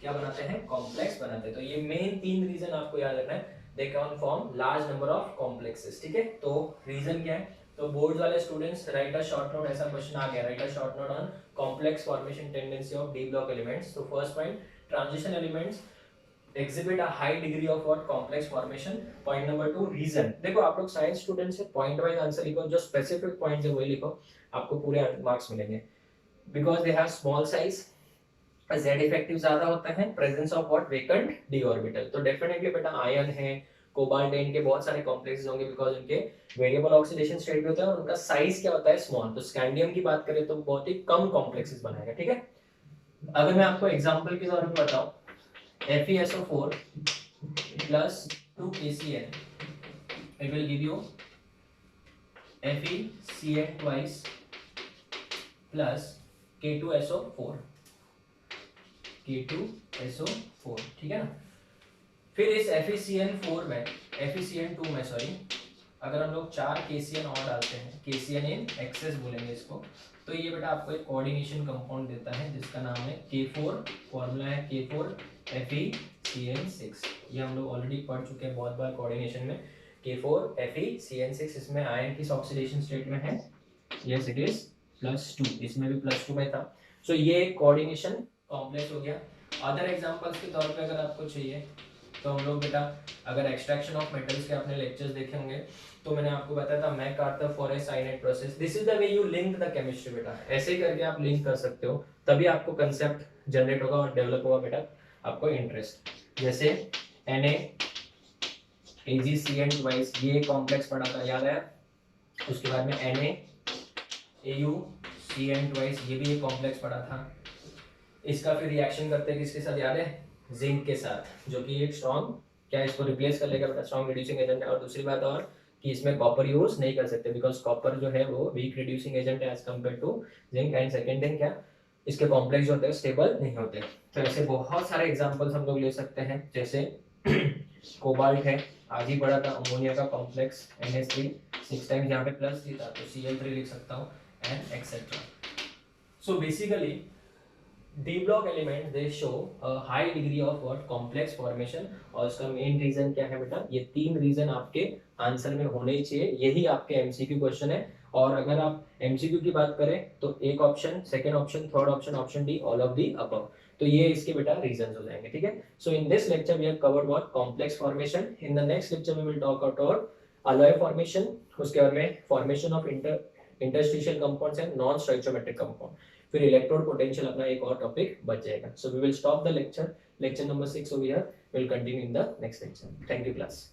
क्या बनाते हैं, कॉम्प्लेक्स बनाते हैं। तो ये मेन 3 रीजन आपको याद रखना है, they can form large number of complexes, ठीक है। तो रीजन क्या है, तो बोर्ड वाले students write a short note, ऐसा क्वेश्चन आ गया, write a short note on complex formation tendency of d block elements. तो first point, transition elements exhibit a high degree of what, complex formation. Point number 2, reason। देखो आप लोग science student से point wise answer लिखो, जो specific point है वही लिखो, आपको पूरे मार्क्स मिलेंगे। Because they have small size, Z effective ज्यादा होता है, presence of what, vacant D orbital. तो डेफिनेटली बेटा आयन है, कोबाल्ट है, इनके बहुत सारे कॉम्प्लेक्सेस होंगे बिकॉज उनके वेरिएबल ऑक्सीडेशन स्टेट भी होता है और उनका साइज क्या होता है, स्मॉल। तो स्कैंडियम की बात करें तो बहुत ही कम कॉम्प्लेक्सेस बनाएगा, ठीक है। अगर मैं आपको एग्जांपल के तौर पे बताऊं, FeSO4 plus 2 KCl, it will give you FeCN twice plus K2SO4, K2SO4, ठीक है ना। फिर इस FeCN4 में, FeCN2 में सॉरी, अगर हम लोग 4 KCl और डालते हैं, KCl इन एक्सेस बोलेंगे इसको, तो ये बेटा आपको एक कोऑर्डिनेशन कंपाउंड देता है जिसका नाम है K4, फॉर्मूला है K4FeCN6। ये हम लोग ऑलरेडी पढ़ चुके हैं बहुत बार कोऑर्डिनेशन में, K4FeCN6। इसमें आयन किस ऑक्सीडेशन स्टेट में है, यस इट इज +2, इसमें भी +2 में था। सो ये एक कोऑर्डिनेशन कॉम्प्लेक्स हो गया। अदर एग्जांपल्स के तौर पे अगर आपको चाहिए तो हम लोग बेटा, अगर एक्सट्रैक्शन ऑफ मेटल्स के आपने लेक्चर्स देखे होंगे तो मैंने आपको बताया था MacArthur forest cyanide process, this is the way you link the chemistry बेटा, ऐसे करके आप लिंक कर सकते हो, तभी आपको कंसेप्ट जनरेट होगा और डेवलप होगा बेटा आपको इंटरेस्ट। जैसे NaAgCN ट्वाइस, ये कॉम्प्लेक्स पढ़ा था, याद है। उसके बाद में NaAuCN ट्वाइस, ये भी एक कॉम्प्लेक्स पढ़ा था। इसका फिर रिएक्शन करते हैं किसके साथ, याद है, जिंक के साथ, जो कि एक स्ट्रॉन्ग, क्या इसको रिप्लेस कर लेगा बेटा, स्ट्रॉन्ग रिड्यूसिंग एजेंट है। और दूसरी बात और कि इसमें कॉपर यूज नहीं कर सकते बिकॉज कॉपर जो है वो वीक रिड्यूसिंग एजेंट है as compare to zinc. And second thing क्या, इसके कॉम्प्लेक्स जो होते हैं स्टेबल नहीं होते। तो ऐसे बहुत सारे एग्जांपल्स हम लोग ले सकते हैं, जैसे कोबाल्ट है, आज ही पढ़ा था, अमोनिया का कॉम्प्लेक्स NH3, 6 टाइम्स यहाँ पे प्लस था तो Cl3 लिख सकता हूँ, and etcetera. So basically D block element they show a high degree of what, complex formation। और इसका मेन रीजन क्या है बेटा, ये 3 रीजन आपके आंसर में होने चाहिए, यही आपके MCQ क्वेश्चन है। और अगर आप MCQ की बात करें तो एक option, second option, third option, option d, all of the above. तो ये इसके बेटा रीजंस हो जाएंगे, ठीक है। So in this lecture we have covered what, complex formation. In the next lecture we will talk about alloy formation, उसके बाद में formation of interstitial compounds and non stoichiometric compound, फिर इलेक्ट्रोड पोटेंशियल अपना एक और टॉपिक बच जाएगा। So we will stop the lecture number 6 over here, will continue in the next lecture. Thank you class.